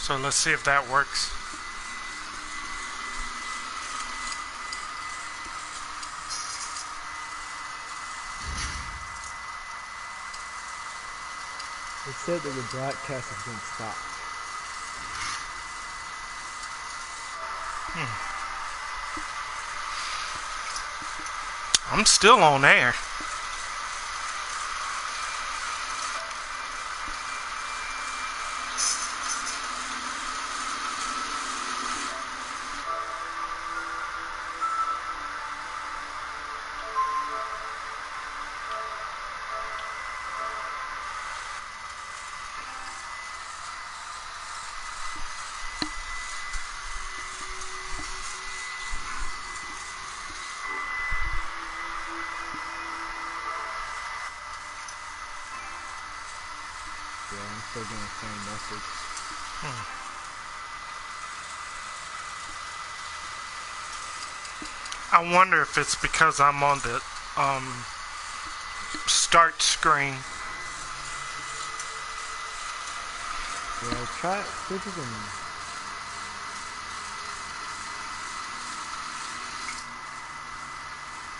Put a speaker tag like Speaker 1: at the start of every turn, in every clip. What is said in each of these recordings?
Speaker 1: So let's see if that works.
Speaker 2: It said that the broadcast has been stopped.
Speaker 1: I'm still on air.
Speaker 2: Yeah, I'm still getting the same message.
Speaker 1: I wonder if it's because I'm on the start screen.
Speaker 2: Yeah, try see if you can.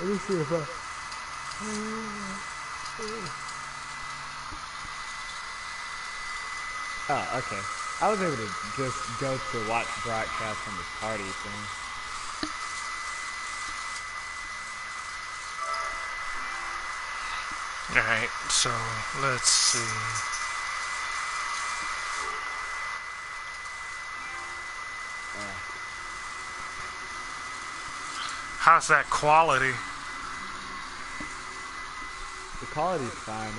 Speaker 2: Let me see if I. Oh, okay. I was able to just go to watch broadcast from the party thing.
Speaker 1: Alright, so let's see. How's that quality?
Speaker 2: The quality's fine.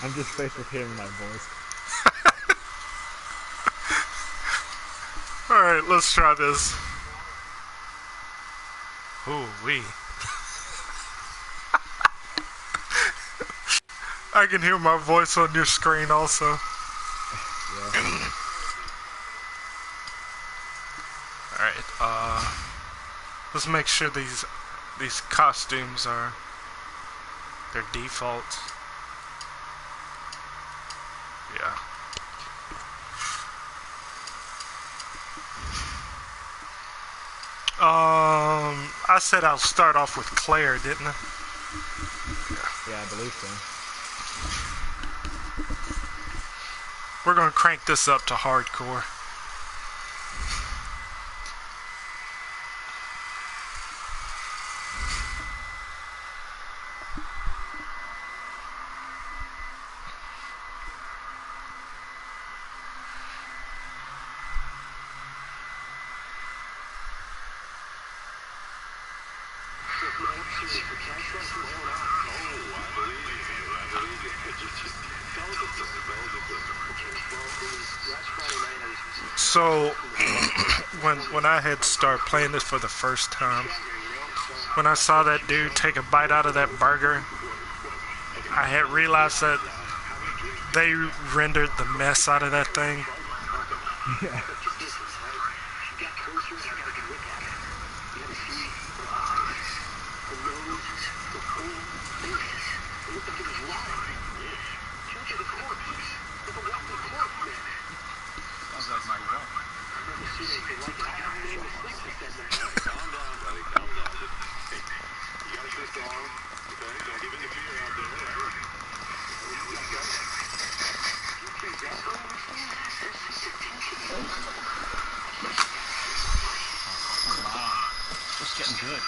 Speaker 2: I'm just faced with hearing my voice.
Speaker 1: Alright, let's try this. Ooh-wee. I can hear my voice on your screen also.
Speaker 2: Yeah.
Speaker 1: Alright, let's make sure these costumes are their default. Yeah. I said I'll start off with Claire, didn't I?
Speaker 2: Yeah, I believe so.
Speaker 1: We're gonna crank this up to hardcore. So, when I had started playing this for the first time, when I saw that dude take a bite out of that burger, I had realized that they rendered the mess out of that thing.
Speaker 2: Yeah.
Speaker 3: It's getting good.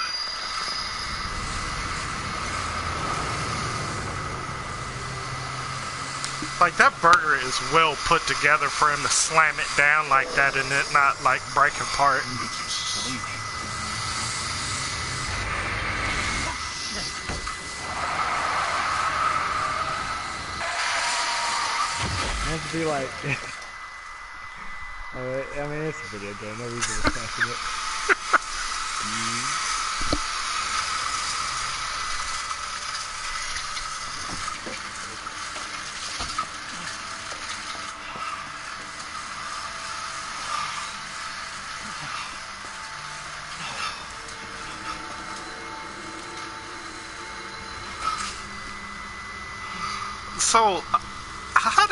Speaker 1: Like, that burger is well put together for him to slam it down like that and it not, like, break apart.
Speaker 2: It has to be like. I mean, it's a video game. No reason to question it.
Speaker 1: So, how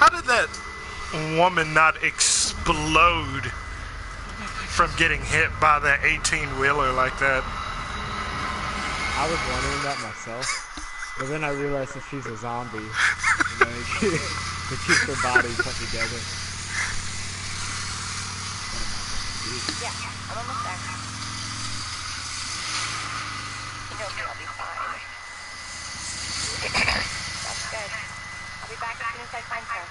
Speaker 1: How did that woman not explode from getting hit by that 18-wheeler like that?
Speaker 2: I was wondering that myself, but then I realized that she's a zombie. You know, it keeps her body put together.
Speaker 3: Yeah, I'm almost there. I'll be fine. That's good. I'll be back as soon as I find stuff.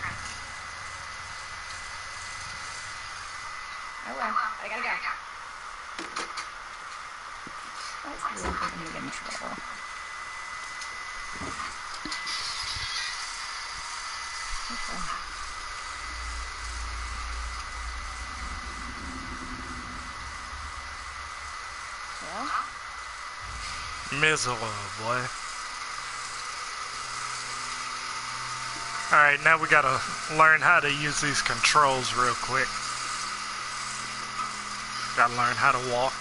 Speaker 3: I will. I gotta go. That's really good when you get in trouble. Okay. Well?
Speaker 1: Miserable, boy. Alright, now we gotta learn how to use these controls real quick. Gotta learn how to walk.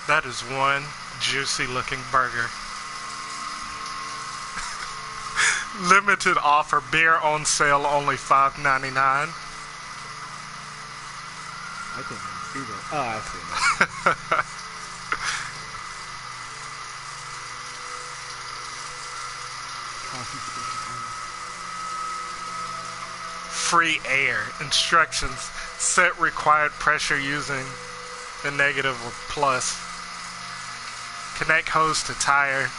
Speaker 1: That is one juicy looking burger. Limited offer, beer on sale, only $5.99.
Speaker 2: I can't even see that. Oh, I see that.
Speaker 1: Free air. Instructions. Set required pressure using the negative or plus. Connect hose to tire.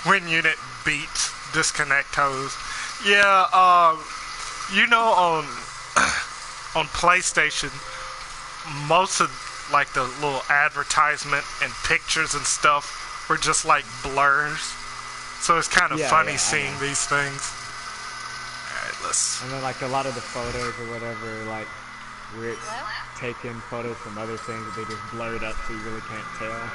Speaker 1: When unit beeps, disconnect hose. Yeah, you know, on PlayStation, most of like the little advertisement and pictures and stuff were just like blurs. So it's kind of funny seeing these things. Alright, let's...
Speaker 2: And then like a lot of the photos or whatever, like we're taking photos from other things that they just blurred up so you really can't tell.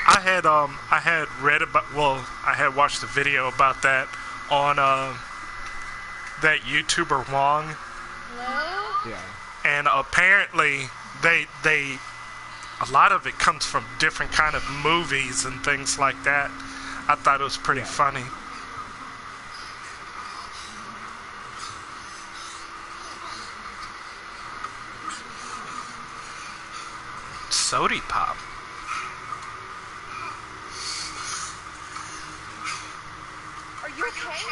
Speaker 1: I had read about, well, I had watched a video about that on that YouTuber Wong.
Speaker 3: Hello?
Speaker 2: Yeah.
Speaker 1: And apparently they a lot of it comes from different kind of movies and things like that. I thought it was pretty funny. Sody pop.
Speaker 3: Are you okay?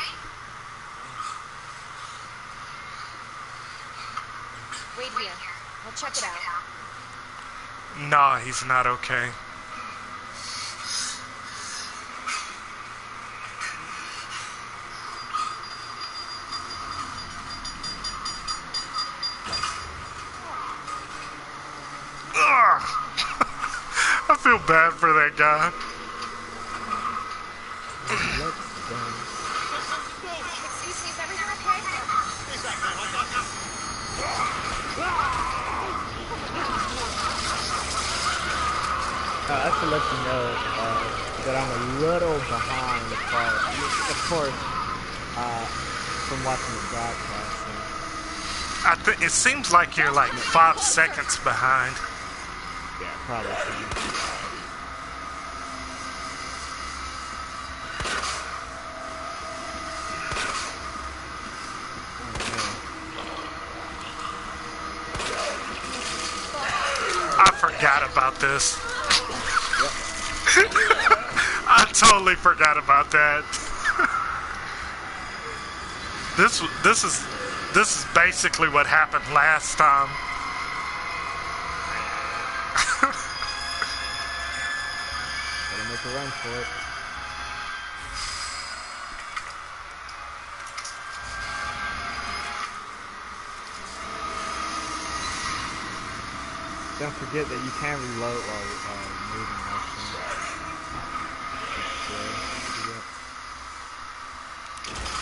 Speaker 3: Wait here. I'll check it out.
Speaker 1: Nah, he's not okay. I feel bad for that guy.
Speaker 3: Excuse me, is everything okay?
Speaker 2: I have to let you know that I'm a little behind as far as, of course, from watching the broadcast.
Speaker 1: It seems like you're like 5 seconds behind.
Speaker 2: Yeah, probably so.
Speaker 1: I forgot about this. I totally forgot about that. This is basically what happened last time.
Speaker 2: Gotta make a run for it. Don't forget that you can reload while moving also.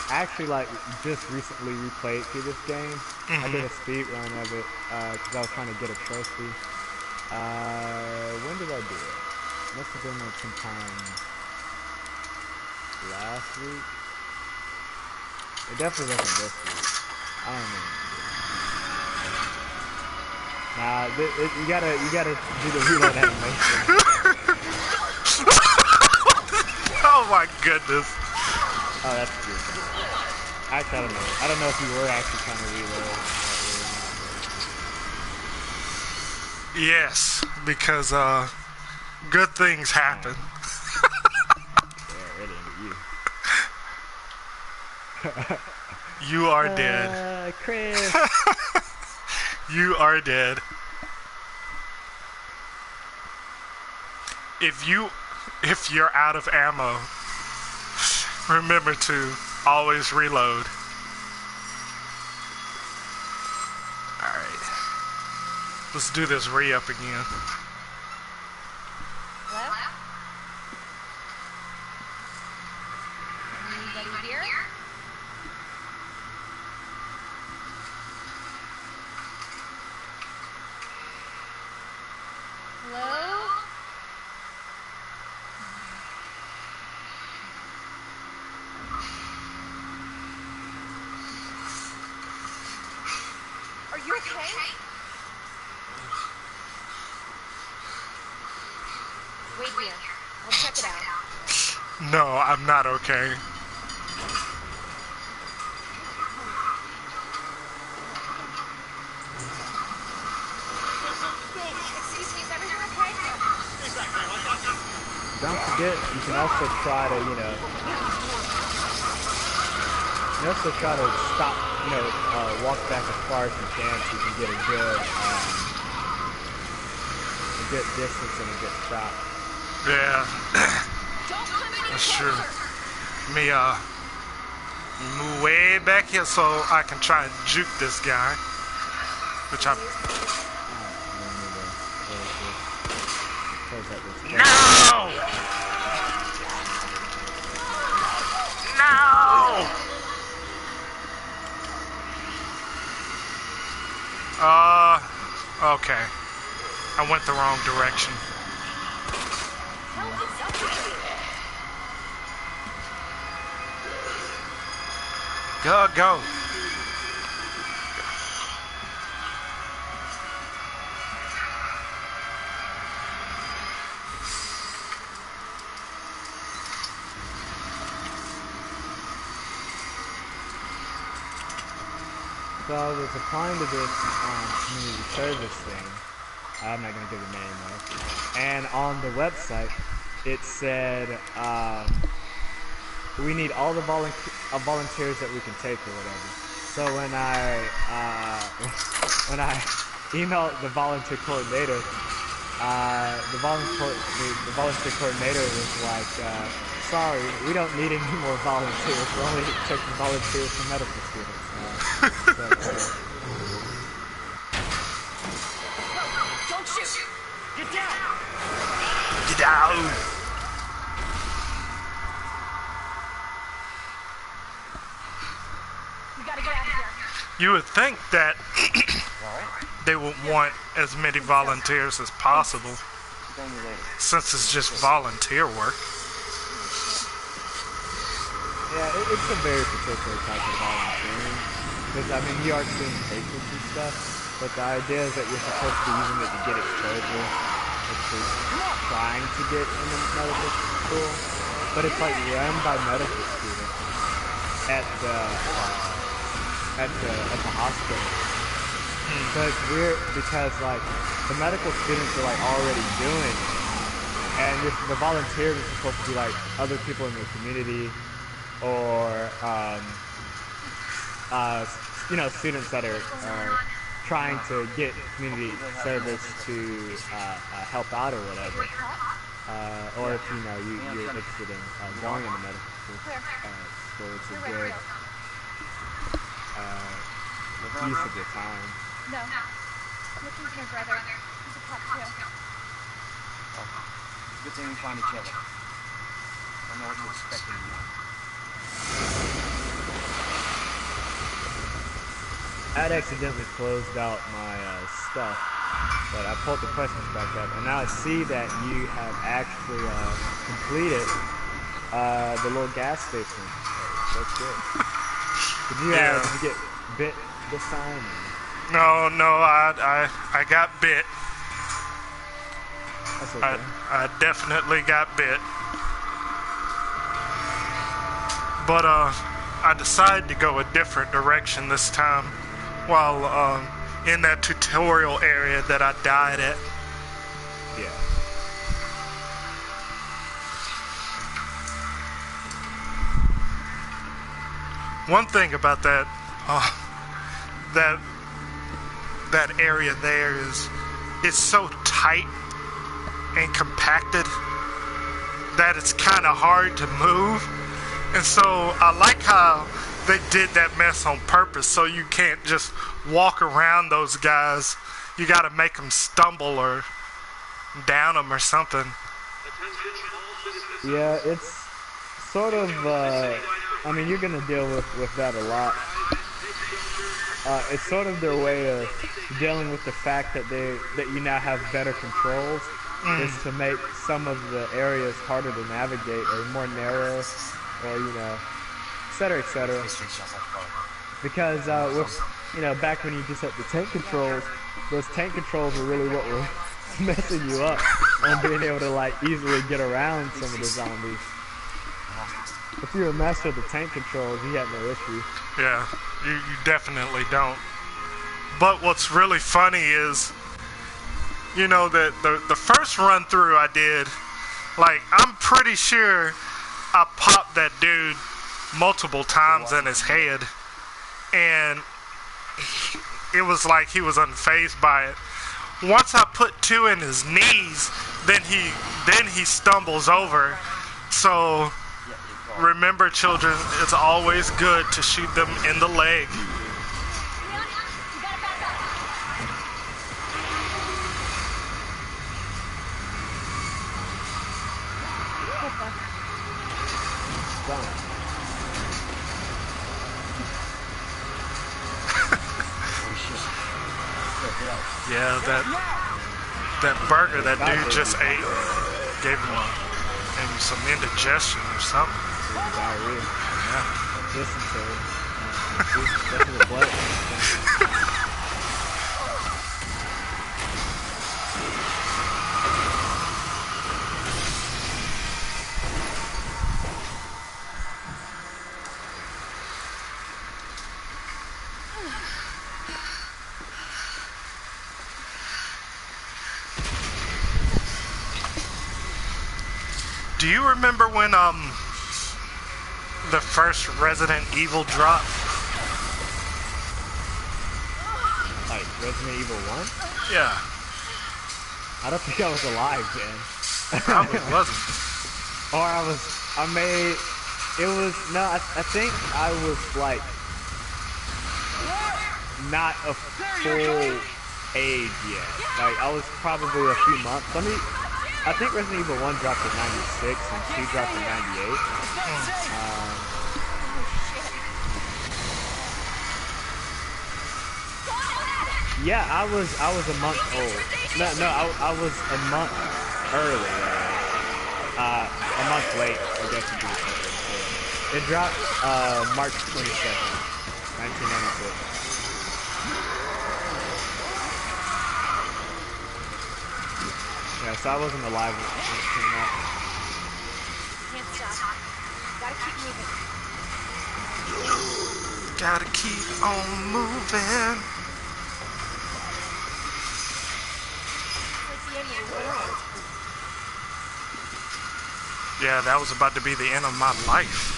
Speaker 2: I actually just recently replayed through this game. I did a speed run of it because I was trying to get a trophy. When did I do it? Must have been like sometime last week. It definitely wasn't this week. I don't know. Nah, you gotta do the reload animation.
Speaker 1: Oh my goodness.
Speaker 2: Oh, that's good. Actually, I don't know. I don't know if you were actually trying to reload.
Speaker 1: Yes, because good things happen.
Speaker 2: Yeah, it ain't you.
Speaker 1: You are dead.
Speaker 2: Chris.
Speaker 1: You are dead. If you're out of ammo, remember to always reload. Alright. Let's do this re-up again.
Speaker 3: Hello? Anybody here? Hello? Are you okay? Wait here. I'll check it out.
Speaker 1: No, I'm not okay.
Speaker 3: Excuse me, is everything okay?
Speaker 2: Don't forget, you can also try to, stop, walk back as far as you can so you can get a good distance and a good shot.
Speaker 1: Yeah.
Speaker 3: Don't come any
Speaker 1: That's true.
Speaker 3: closer.
Speaker 1: Me, move way back here so I can try and juke this guy. Which I'm... No! No! Okay. I went the wrong direction. Go.
Speaker 2: So I was applying to this community service thing. I'm not going to give the name though. And on the website, it said we need all the volunteers that we can take or whatever. So when I emailed the volunteer coordinator, the volunteer coordinator was like, sorry, we don't need any more volunteers. We're only taking volunteers for medical students.
Speaker 3: Don't shoot! Get down!
Speaker 1: Get down!
Speaker 3: We gotta get out of here.
Speaker 1: You would think that they would want as many volunteers as possible, since it's just volunteer work.
Speaker 2: Yeah, it's a very particular type of volunteering. Because, I mean, you are seeing patients and stuff, but the idea is that you're supposed to be using it to get exposure, which is trying to get into medical school. But it's like run by medical students at the hospital. So it's weird because like the medical students are like already doing it, and the volunteers are supposed to be like other people in the community or students that are trying to get community service to help out or whatever, or if you're interested in going into medical school, it's a good use of your time.
Speaker 3: No. Looking for my brother. He's a cop too.
Speaker 4: Good thing we found each other. I don't know what to expect anymore.
Speaker 2: I'd accidentally closed out my stuff, but I pulled the questions back up, and now I see that you have actually completed the little gas station. That's good. Did you get bit this time?
Speaker 1: No, I got bit.
Speaker 2: That's okay.
Speaker 1: I definitely got bit. But I decided to go a different direction this time while in that tutorial area that I died at.
Speaker 2: Yeah.
Speaker 1: One thing about that that area there is it's so tight and compacted that it's kind of hard to move. And so I like how they did that mess on purpose, so you can't just walk around those guys. You got to make them stumble or down them or something.
Speaker 2: Yeah, it's sort of, I mean, you're going to deal with that a lot. It's sort of their way of dealing with the fact that you now have better controls, is to make some of the areas harder to navigate or more narrow, or, you know, et cetera, et cetera. Because, with, you know, back when you just had the tank controls, those tank controls were really what were messing you up on being able to, like, easily get around some of the zombies. If you're a master of the tank controls, you had no issue.
Speaker 1: Yeah, you definitely don't. But what's really funny is, you know, that the first run through I did, like, I'm pretty sure I popped that dude multiple times in his head, and it was like he was unfazed by it. Once I put 2 in his knees, then he stumbles over. So remember, children, it's always good to shoot them in the leg. Yeah, that burger that dude just ate gave him some indigestion or something.
Speaker 2: Diarrhea.
Speaker 1: Yeah.
Speaker 2: Dysentery. That's the blood.
Speaker 1: Do you remember when the first Resident Evil dropped?
Speaker 2: Like Resident Evil 1?
Speaker 1: Yeah.
Speaker 2: I don't think I was alive then.
Speaker 1: Probably wasn't.
Speaker 2: Or I think I was like not a full age yet. Like I was probably a few months. I think Resident Evil 1 dropped in 96 and 2 dropped in 98. Yeah, I was a month old. No, I was a month early. A month late, I guess you could say. It dropped March 22nd, 1996. Yeah, so I wasn't alive when it came out.
Speaker 3: Can't stop. Gotta keep moving.
Speaker 1: Gotta keep on moving.
Speaker 3: It's the end of the world.
Speaker 1: Yeah, that was about to be the end of my life.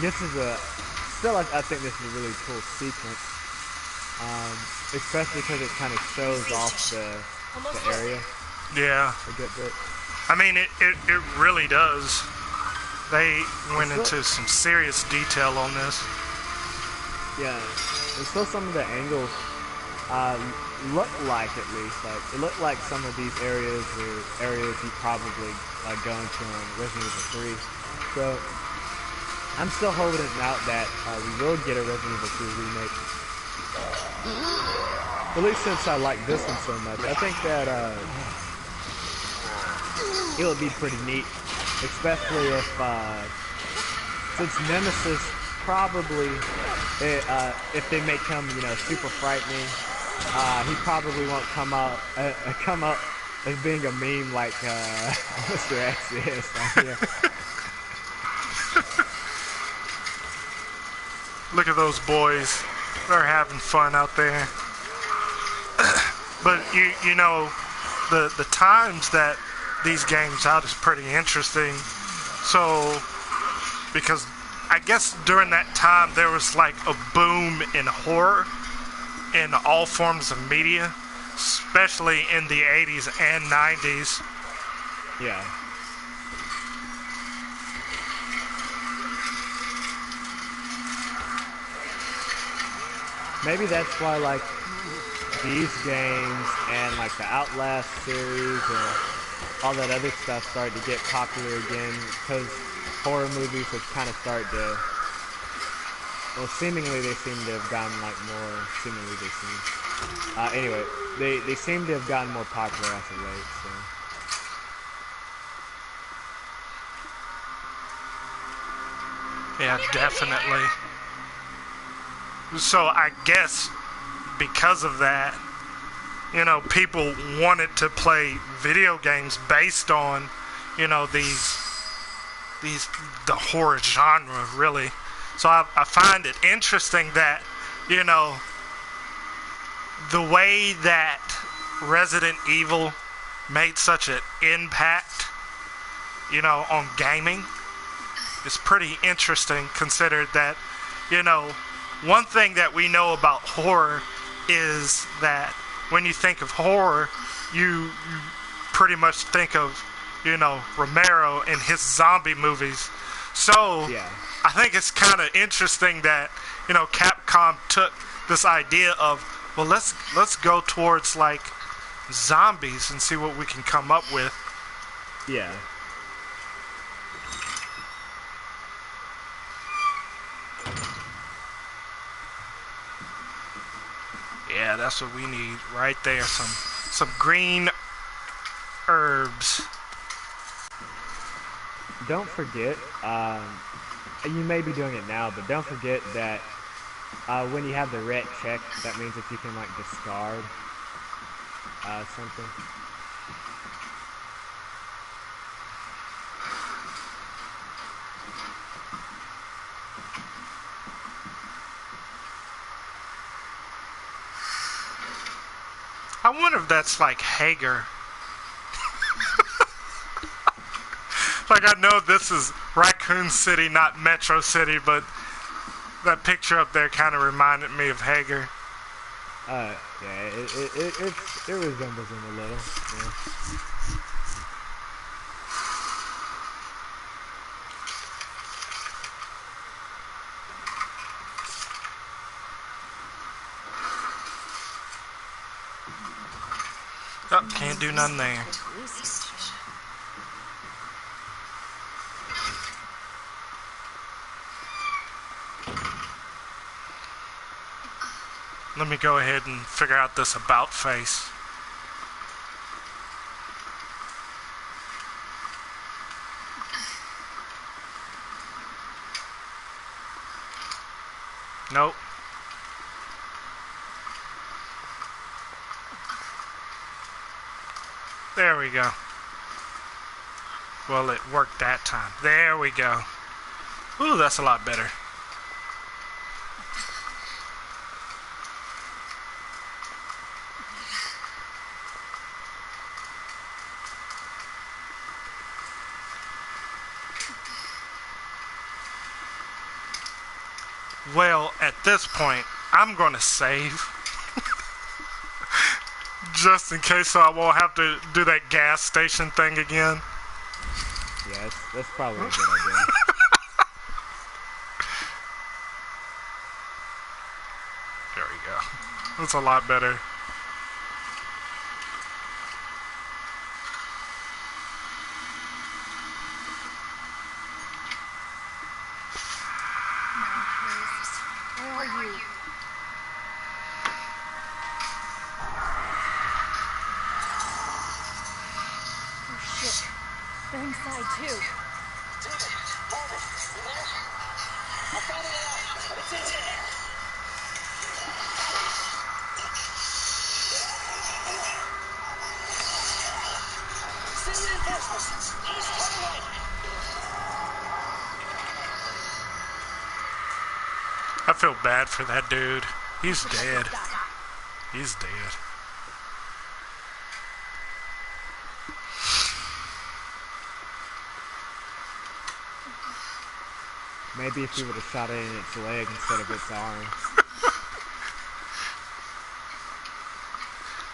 Speaker 2: This is I think this is a really cool sequence. Especially because it kind of shows off the area
Speaker 1: Yeah.
Speaker 2: a good bit.
Speaker 1: I mean, it really does. They went into some serious detail on this.
Speaker 2: Yeah, and still some of the angles look like, at least, like it looked like some of these areas are areas you probably go into on Resident Evil 3. So I'm still holding out that we will get a Resident Evil 2 remake. At least since I like this one so much, I think that it would be pretty neat, especially if since Nemesis probably, if they make him, you know, super frightening, he probably won't come up as being a meme like Mr. X is on here.
Speaker 1: Look at those boys. They're having fun out there. But you know, the times that these games out is pretty interesting. So, because I guess during that time there was like a boom in horror in all forms of media, especially in the 80s and 90s.
Speaker 2: Yeah. Maybe that's why, like, these games and, like, the Outlast series and all that other stuff started to get popular again, because horror movies have kind of started to, well, seemingly they seem to have gotten, like, more, anyway, they seem to have gotten more popular as of late, so.
Speaker 1: Yeah, definitely. So I guess because of that, you know, people wanted to play video games based on, you know, the horror genre, really. So I find it interesting that, you know, the way that Resident Evil made such an impact, you know, on gaming is pretty interesting, considered that, you know, one thing that we know about horror is that when you think of horror, you pretty much think of, you know, Romero and his zombie movies. So,
Speaker 2: yeah.
Speaker 1: I think it's kind of interesting that, you know, Capcom took this idea of, well, let's go towards, like, zombies and see what we can come up with.
Speaker 2: Yeah.
Speaker 1: Yeah, that's what we need right there. Some green herbs.
Speaker 2: Don't forget, you may be doing it now, but don't forget that when you have the red check, that means that you can, like, discard something.
Speaker 1: I wonder if that's like Hager. Like, I know this is Raccoon City, not Metro City, but that picture up there kind of reminded me of Hager.
Speaker 2: Yeah, it resembles him a little. Yeah.
Speaker 1: Oh, can't do nothing there. Let me go ahead and figure out this about face. Nope. There we go. Well, it worked that time. There we go. Ooh, that's a lot better. Well, at this point, I'm going to save. Just in case so I won't have to do that gas station thing again.
Speaker 2: Yeah, that's probably a good idea.
Speaker 1: There we go. That's a lot better.
Speaker 3: Where are you? Oh shit. They're inside too.
Speaker 1: I feel bad for that dude. He's dead. He's dead.
Speaker 2: Maybe if he would have shot it in its leg instead of its arm.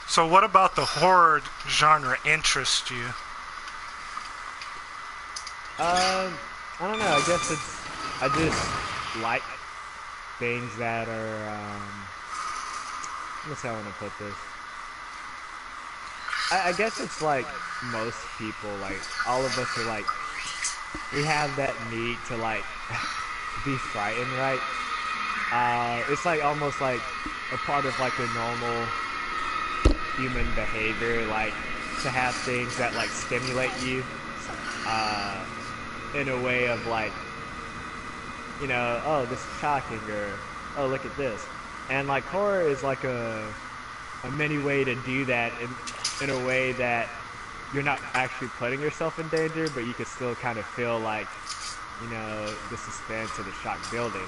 Speaker 1: So what about the horror genre interests you?
Speaker 2: I don't know. I guess I just like things that are, what's how I want to put this? I guess it's like most people, like, all of us are like, we have that need to, like, be frightened, right? It's like almost like a part of like a normal human behavior, like to have things that like stimulate you, in a way of like, you know, oh, this is shocking, or oh, look at this. And like horror is like a mini way to do that in a way that you're not actually putting yourself in danger, but you can still kind of feel like, you know, the suspense or the shock building.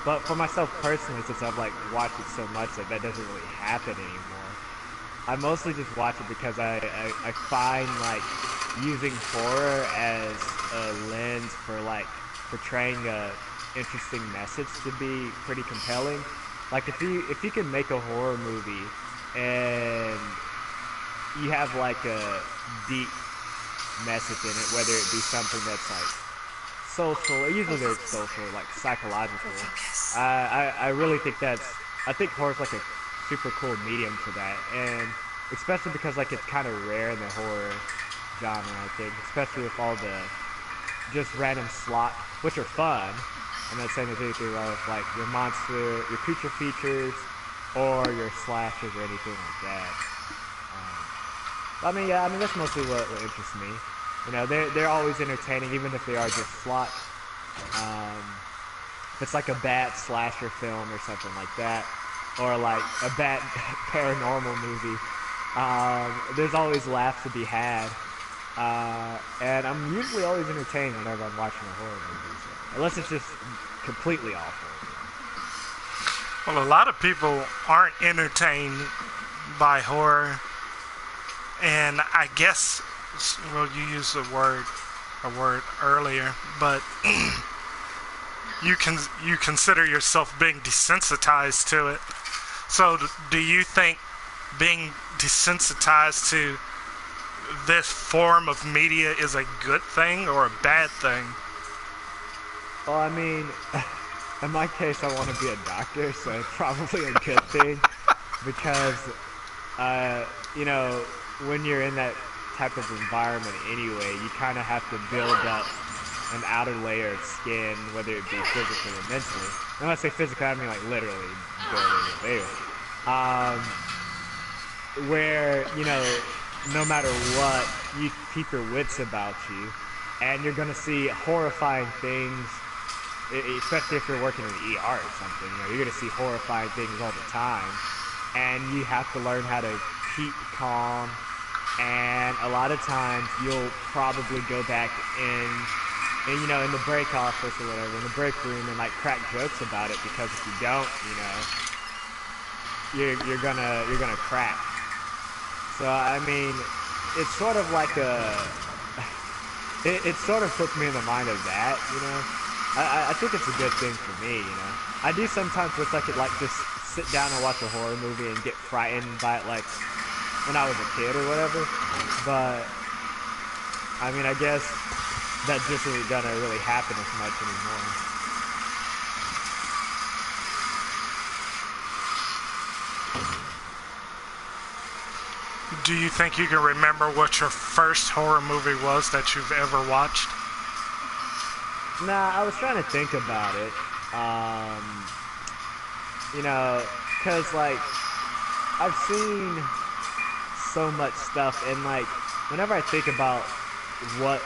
Speaker 2: But for myself personally, since I've like watched it so much that doesn't really happen anymore, I mostly just watch it because I find like using horror as a lens for like portraying a interesting message to be pretty compelling. Like if you can make a horror movie and you have like a deep message in it, whether it be something that's like social, usually they're social, like psychological. I really think I think horror's like a super cool medium for that, and especially because like it's kind of rare in the horror genre, I think, especially with all the just random slot, which are fun. I'm not saying there's anything wrong with like your monster, your creature features, or your slashers or anything like that. I mean, yeah, I mean that's mostly what interests me. You know, they're always entertaining, even if they are just slot. If it's like a bad slasher film or something like that, or like a bad paranormal movie, there's always laughs to be had. And I'm usually always entertained whenever I'm watching a horror movie, so, unless it's just completely awful.
Speaker 1: Well, a lot of people aren't entertained by horror, and I guess, well, you used a word earlier, but you consider yourself being desensitized to it. So, do you think being desensitized to this form of media is a good thing or a bad thing?
Speaker 2: Well, I mean, in my case, I want to be a doctor, so it's probably a good thing because, you know, when you're in that type of environment anyway, you kind of have to build up an outer layer of skin, whether it be physically or mentally. And when I say physically, I mean like literally building a layer. Where, you know, no matter what, you keep your wits about you, and you're gonna see horrifying things, especially if you're working in the ER or something. You know, you're gonna see horrifying things all the time, and you have to learn how to keep calm. And a lot of times you'll probably go back in, you know, in the break office or whatever, in the break room, and like crack jokes about it, because if you don't, you know, you're gonna crack. So I mean, it's sort of like it sort of puts me in the mind of that, you know. I think it's a good thing for me, you know. I do sometimes wish I could like just sit down and watch a horror movie and get frightened by it, like when I was a kid or whatever. But I mean, I guess that just isn't gonna really happen as much anymore.
Speaker 1: Do you think you can remember what your first horror movie was that you've ever watched?
Speaker 2: Nah, I was trying to think about it. You know, cause like I've seen so much stuff, and like whenever I think about what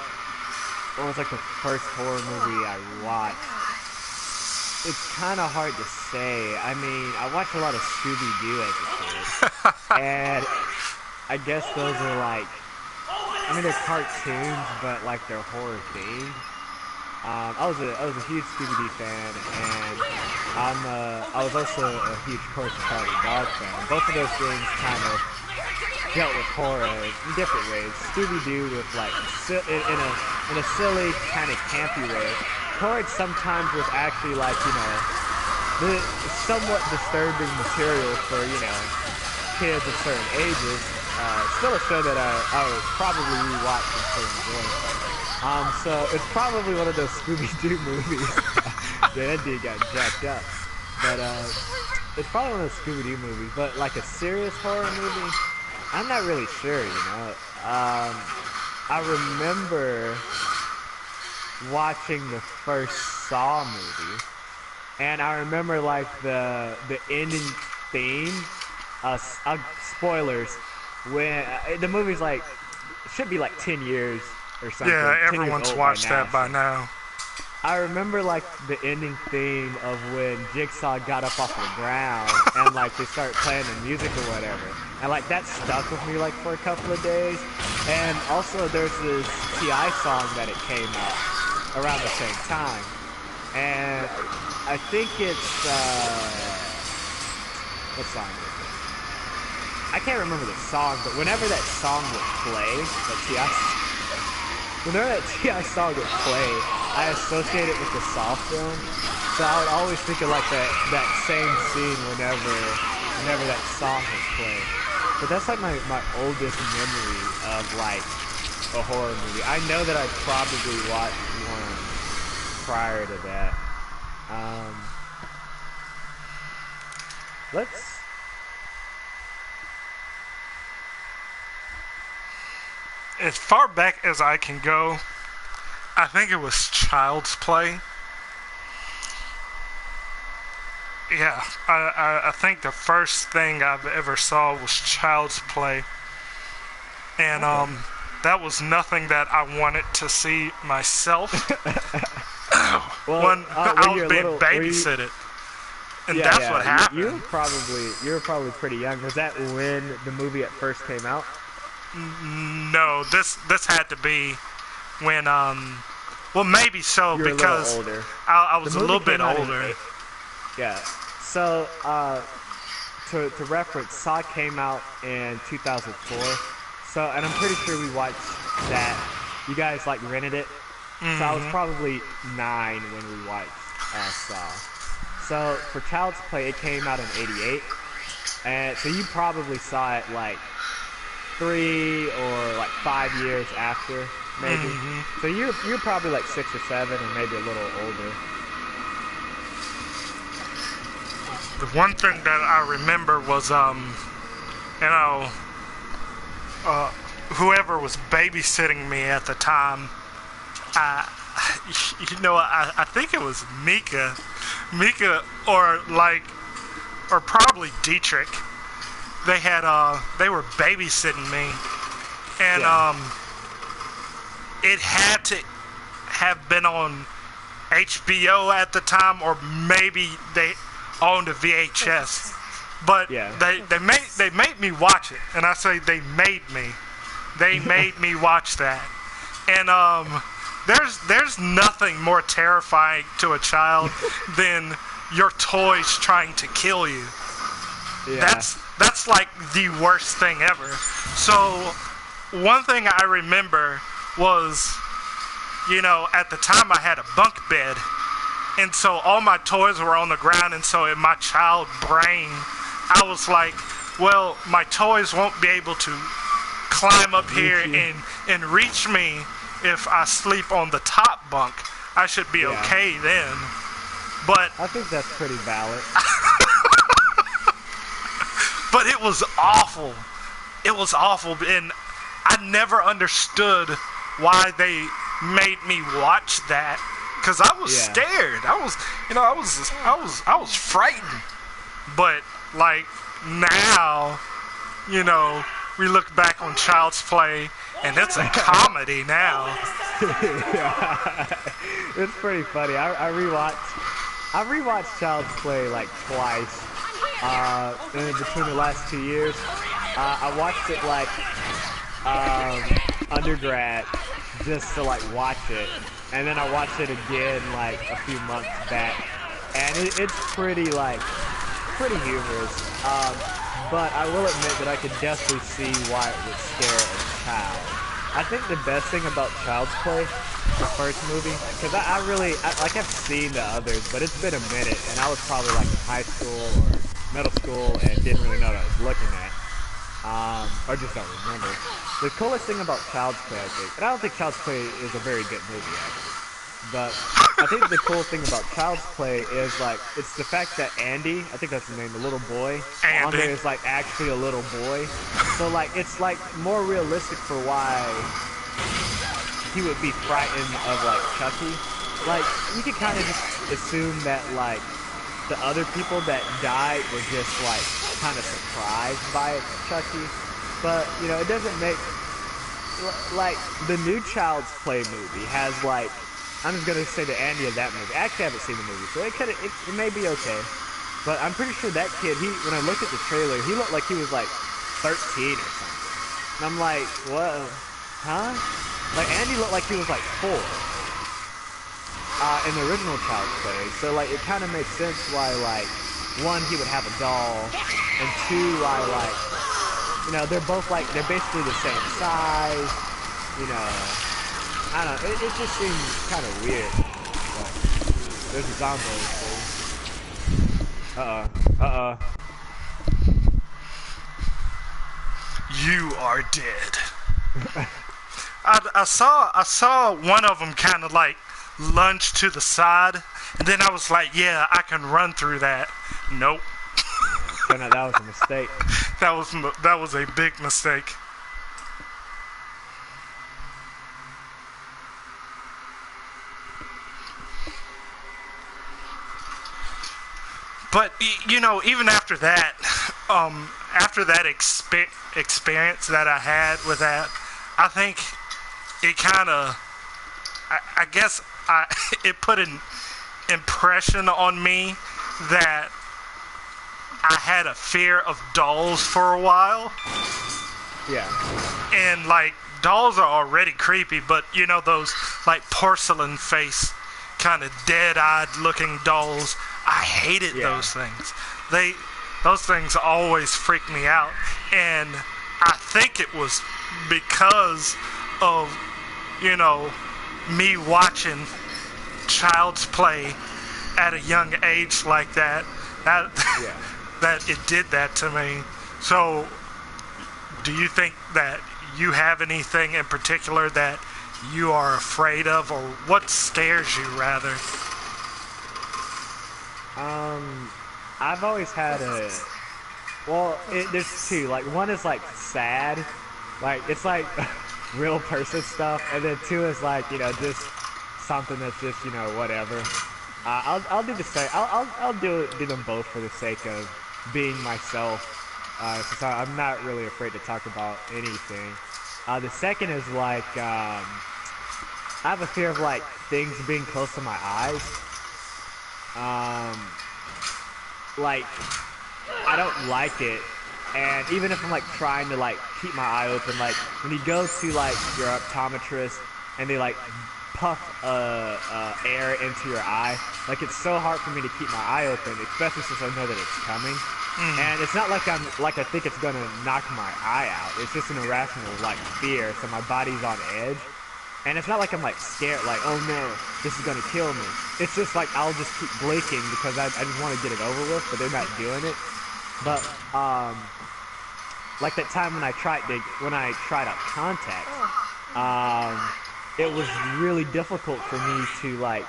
Speaker 2: was like the first horror movie I watched, it's kind of hard to say. I mean, I watched a lot of Scooby-Doo as a kid, and I guess those are like, I mean, they're cartoons, but like they're horror themed. I was a huge Scooby-Doo fan, and I was also a huge Courage the Cowardly Dog fan. Both of those things kind of dealt with horror in different ways. Scooby-Doo with like in a silly kind of campy way. Courage sometimes was actually like, you know, the somewhat disturbing material for, you know, kids of certain ages. Still a show that I would probably rewatch and still enjoy. So it's probably one of those Scooby-Doo movies. The ending got jacked up. But it's probably one of those Scooby-Doo movies. But like a serious horror movie, I'm not really sure, you know. I remember watching the first Saw movie, and I remember like the ending theme. Spoilers. When the movie's like should be like 10 years or something.
Speaker 1: Yeah, everyone's watched that by now.
Speaker 2: I remember like the ending theme of when Jigsaw got up off the ground and like they start playing the music or whatever, and like that stuck with me like for a couple of days. And also there's this T.I. song that it came out around the same time, and I think it's what song is it? I can't remember the song, but whenever that song would play, whenever that T.I. song would play, I associate it with the Saw film. So I would always think of like that same scene whenever that song would play. But that's like my oldest memory of like a horror movie. I know that I probably watched one prior to that.
Speaker 1: As far back as I can go, I think it was Child's Play. Yeah, I think the first thing I've ever saw was Child's Play. And that was nothing that I wanted to see myself.
Speaker 2: Well,
Speaker 1: when I was being babysitted. And that's what happened.
Speaker 2: You were probably pretty young. Was that when the movie at first came out?
Speaker 1: No, this had to be when well, maybe so, because I was a little bit older.
Speaker 2: Yeah. So to reference, Saw came out in 2004. So, and I'm pretty sure we watched that. You guys like rented it. Mm-hmm. So I was probably 9 when we watched Saw. So for Child's Play, it came out in '88, and so you probably saw it like 3 or like 5 years after, maybe. Mm-hmm. So you're probably like 6 or 7, or maybe a little older.
Speaker 1: The one thing that I remember was, whoever was babysitting me at the time, I think it was Mika, or probably Dietrich. They were babysitting me, and it had to have been on HBO at the time, or maybe they owned a VHS. But they made me watch it, and I say they made me watch that. And there's nothing more terrifying to a child than your toys trying to kill you. Yeah. That's like the worst thing ever. So one thing I remember was, at the time I had a bunk bed, and so all my toys were on the ground, and so in my child brain, I was like, well, my toys won't be able to climb up here and reach me if I sleep on the top bunk. I should be okay then. But
Speaker 2: I think that's pretty valid.
Speaker 1: But it was awful. It was awful, and I never understood why they made me watch that, because I was scared. I was frightened. But like now, we look back on Child's Play, and it's a comedy now.
Speaker 2: It's pretty funny. I I've rewatched Child's Play like twice. In between the last 2 years, I watched it like undergrad just to like watch it, and then I watched it again like a few months back, and it's pretty pretty humorous. But I will admit that I could definitely see why it would scare a child. I think the best thing about Child's Play, the first movie, because I've seen the others, but it's been a minute, and I was probably like in high school or middle school and didn't really know what I was looking at, or just don't remember. The coolest thing about Child's Play, I think, and I don't think Child's Play is a very good movie actually, but I think the cool thing about Child's Play is like it's the fact that Andy, I think that's the name, the little boy, on there is like actually a little boy. So like it's like more realistic for why he would be frightened of like Chucky. Like you could kind of just assume that like the other people that died were just like kind of surprised by Chucky, but you know it doesn't make like the new Child's Play movie has like. I'm just gonna say the Andy of that movie. Actually, I haven't seen the movie, so it may be okay. But I'm pretty sure that kid, when I looked at the trailer, he looked like he was like 13 or something. And I'm like, what? Huh? Like Andy looked like he was like 4 in the original Child's Play. So like it kind of makes sense why like 1 he would have a doll, and 2 why like you know they're basically the same size, you know. I don't know, it just seems kind of weird. But there's a zombie.
Speaker 1: You are dead. I saw one of them kind of like lunge to the side, and then I was like, yeah, I can run through that. Nope.
Speaker 2: Turned out that was a mistake.
Speaker 1: That was a big mistake. But you know, even after that, experience that I had with that, I think it kind of, I guess, it put an impression on me that I had a fear of dolls for a while.
Speaker 2: Yeah.
Speaker 1: And like dolls are already creepy, but you know those like porcelain face, kind of dead-eyed looking dolls. I hated those things. Those things always freaked me out, and I think it was because of, you know, me watching Child's Play at a young age like that. That it did that to me. So, do you think that you have anything in particular that you are afraid of, or what scares you rather?
Speaker 2: I've always had there's 2. Like, 1 is like sad, like it's like real person stuff, and then 2 is like, you know, just something that's just, you know, whatever. I'll do the same. I'll do them both for the sake of being myself, since I'm not really afraid to talk about anything. The second is like, I have a fear of like things being close to my eyes. Like, I don't like it, and even if I'm like trying to like keep my eye open, like when you go to like your optometrist and they like puff air into your eye, like it's so hard for me to keep my eye open, especially since I know that it's coming. And it's not like I think it's gonna knock my eye out. It's just an irrational like fear, so my body's on edge. And it's not like I'm like scared, like, oh no, this is gonna kill me. It's just like I'll just keep blinking because I just want to get it over with, but they're not doing it. But like that time when I tried out contacts, it was really difficult for me to like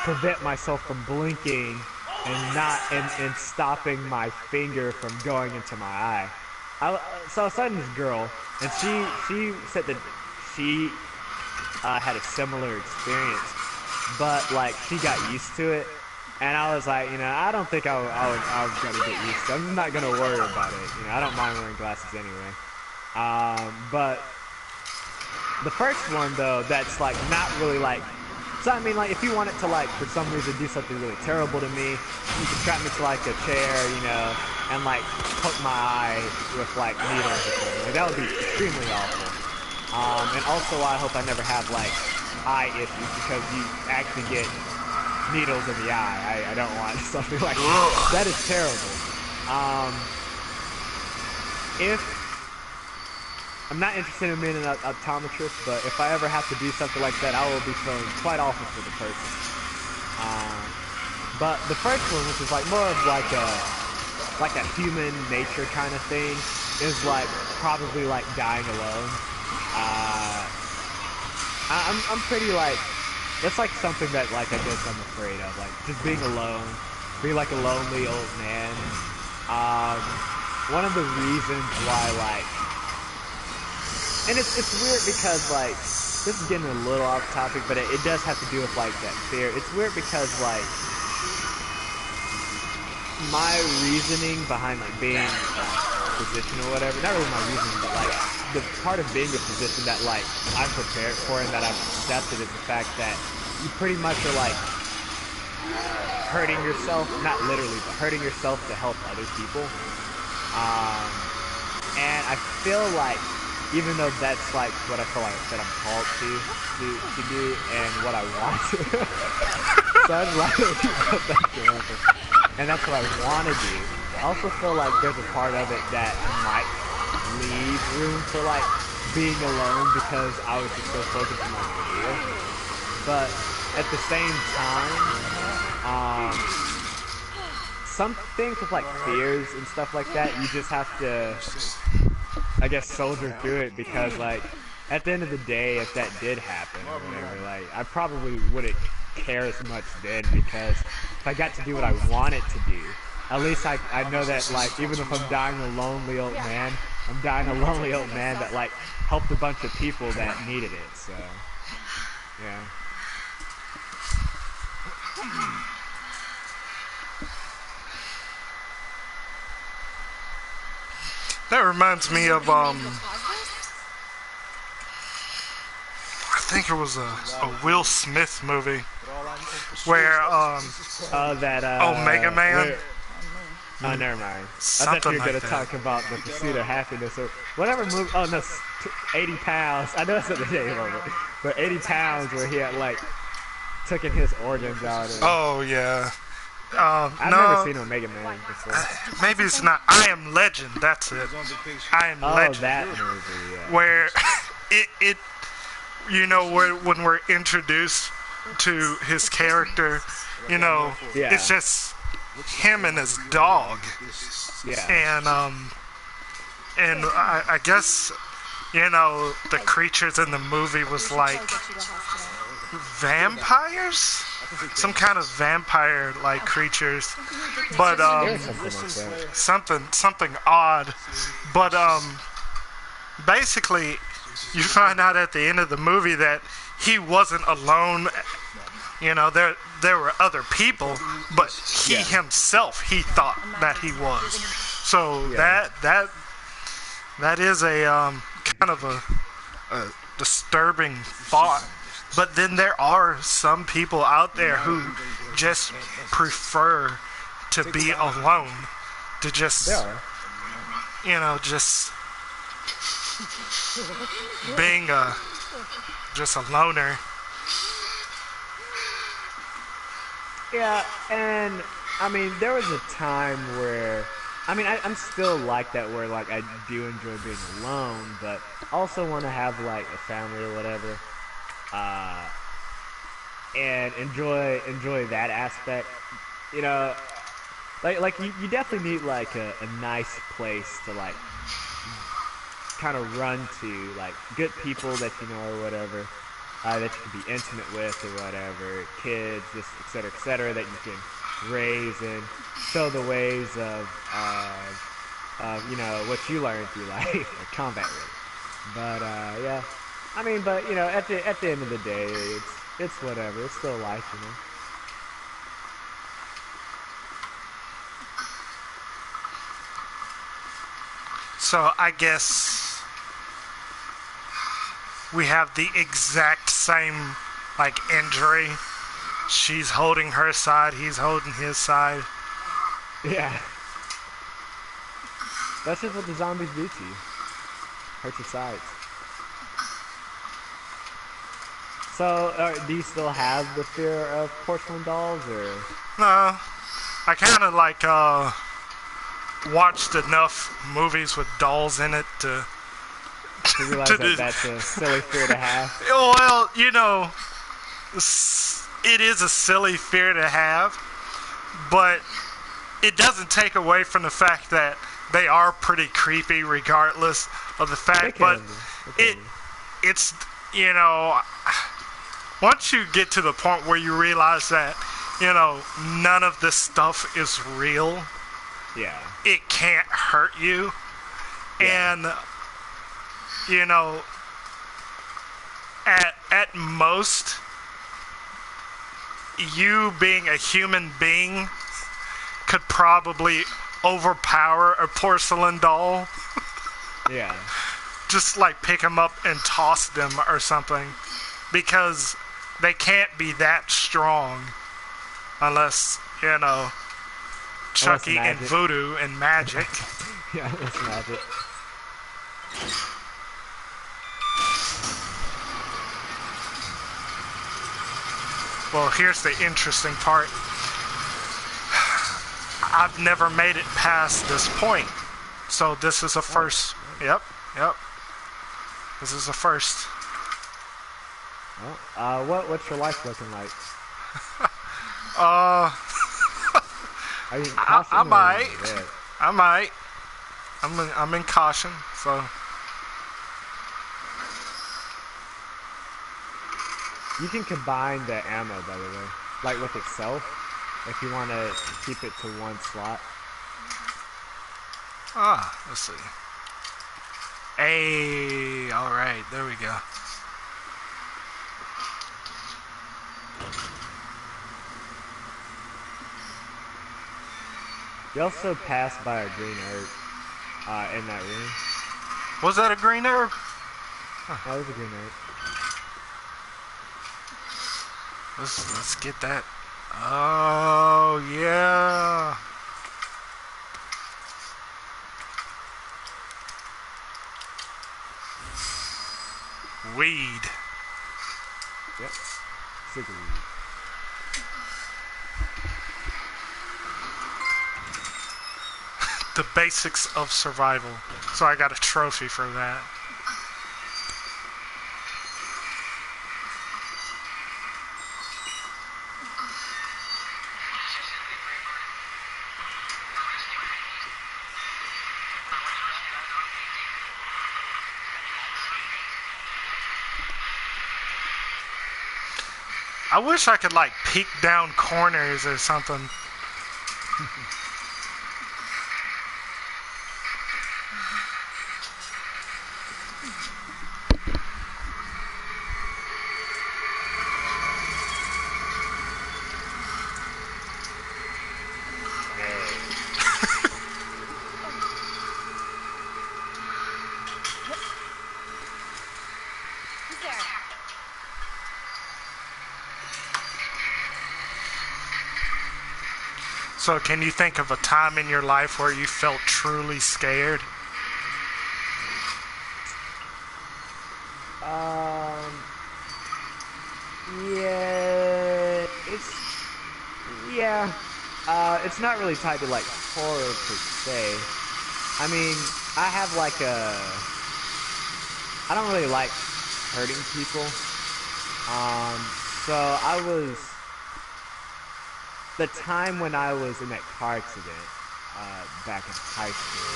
Speaker 2: prevent myself from blinking and stopping my finger from going into my eye. So I was talking to this girl, and she said that she had a similar experience, but like she got used to it, and I was like, you know, I don't think I was gonna get used to it. I'm not gonna worry about it. You know, I don't mind wearing glasses anyway. But the first one though, that's like not really like So I mean, like, if you wanted to, like, for some reason do something really terrible to me, you could strap me to, like, a chair, you know, and, like, poke my eye with, like, needles or something. Like, that would be extremely awful. And also, I hope I never have, like, eye issues because you actually get needles in the eye. I don't want something like that. That is terrible. If I'm not interested in being an optometrist, but if I ever have to do something like that, I will be feeling quite awful for the person. But the first one, which is like more of like a human nature kind of thing, is like probably like dying alone. I'm pretty like, it's like something that like I guess I'm afraid of, like just being alone, be like a lonely old man. One of the reasons why, like, and it's weird because, like, this is getting a little off topic, but it does have to do with, like, that fear. It's weird because, like, my reasoning behind, like, being a physician or whatever, not really my reasoning, but, like, the part of being a physician that, like, I'm prepared for and that I've accepted is the fact that you pretty much are, like, hurting yourself, not literally, but hurting yourself to help other people. And I feel like, even though that's like what I feel like that I'm called to do and what I want to, so I'd rather put that together. And that's what I want to do. I also feel like there's a part of it that might leave room for like being alone because I was just so focused on my career. But at the same time, some things with like fears and stuff like that, you just have to, I guess, soldier through it because, like, at the end of the day, if that did happen or whatever, like, I probably wouldn't care as much then because if I got to do what I wanted to do, at least I know that, like, even if I'm dying a lonely old man, I'm dying a lonely old man that, like, helped a bunch of people that needed it, so, yeah.
Speaker 1: That reminds me of, I think it was a Will Smith movie where, Mega Man.
Speaker 2: Oh, never mind.
Speaker 1: Something
Speaker 2: I thought you were
Speaker 1: like
Speaker 2: going to
Speaker 1: that.
Speaker 2: talk about The Pursuit of Happiness or whatever movie. Oh, no, 80 pounds. I know that's not the name of it. But 80 pounds where he had, like, taken his organs out. And
Speaker 1: Oh, yeah.
Speaker 2: I've never seen a Mega Man before.
Speaker 1: Maybe it's not. I Am Legend. That's it. I Am Legend.
Speaker 2: Oh, that movie, yeah.
Speaker 1: Where it you know, when we're introduced to his character, you know,
Speaker 2: Yeah.
Speaker 1: it's just him and his dog.
Speaker 2: Yeah.
Speaker 1: And I guess, you know, the creatures in the movie was like vampires, some kind of vampire-like creatures, but something odd. But basically, you find out at the end of the movie that he wasn't alone. You know, there were other people, but he himself, he thought that he was. So that is a kind of a disturbing thought. But then there are some people out there who just prefer to be alone, to just, you know, just being just a loner.
Speaker 2: Yeah, and I mean, there was a time where, I mean, I'm still like that where, like, I do enjoy being alone, but also want to have, like, a family or whatever, and enjoy that aspect. You know, like you definitely need, like, a nice place to, like, kind of run to, like, good people that you know or whatever, that you can be intimate with or whatever, kids, just et cetera, that you can raise and show the ways of you know, what you learned through life, like combat with. But yeah, I mean, but you know, at the end of the day, it's whatever. It's still life, you know.
Speaker 1: So I guess we have the exact same like injury. She's holding her side, he's holding his side.
Speaker 2: Yeah. That's just what the zombies do to you. Hurt your sides. So, do you still have the fear of porcelain dolls, or?
Speaker 1: No, I kind of like watched enough movies with dolls in it to
Speaker 2: realize that that's a silly fear to have.
Speaker 1: Well, you know, it is a silly fear to have, but it doesn't take away from the fact that they are pretty creepy regardless of the fact. But it's, you know, once you get to the point where you realize that, you know, none of this stuff is real,
Speaker 2: yeah,
Speaker 1: it can't hurt you. Yeah. And, you know, at most, you being a human being could probably overpower a porcelain doll.
Speaker 2: Yeah.
Speaker 1: Just like pick them up and toss them or something, because they can't be that strong unless, you know, Chucky and voodoo and magic.
Speaker 2: Yeah, that's magic.
Speaker 1: Well, here's the interesting part. I've never made it past this point. So this is a first. Yep. This is a first.
Speaker 2: Well, what's your life looking like? Are you in caution?
Speaker 1: I might. I'm in caution, so.
Speaker 2: You can combine the ammo, by the way, like with itself, if you want to keep it to one slot.
Speaker 1: Let's see. Hey, all right, there we go.
Speaker 2: You also passed by a green herb in that room.
Speaker 1: Was that a green herb?
Speaker 2: Huh. That was a green herb.
Speaker 1: Let's get that. Oh yeah. Weed.
Speaker 2: Yep. Cigarette weed.
Speaker 1: The basics of survival. So I got a trophy for that. I wish I could like peek down corners or something. So can you think of a time in your life where you felt truly scared?
Speaker 2: It's not really tied to like horror per se. I mean, I have like I don't really like hurting people. So I was, the time when I was in that car accident back in high school,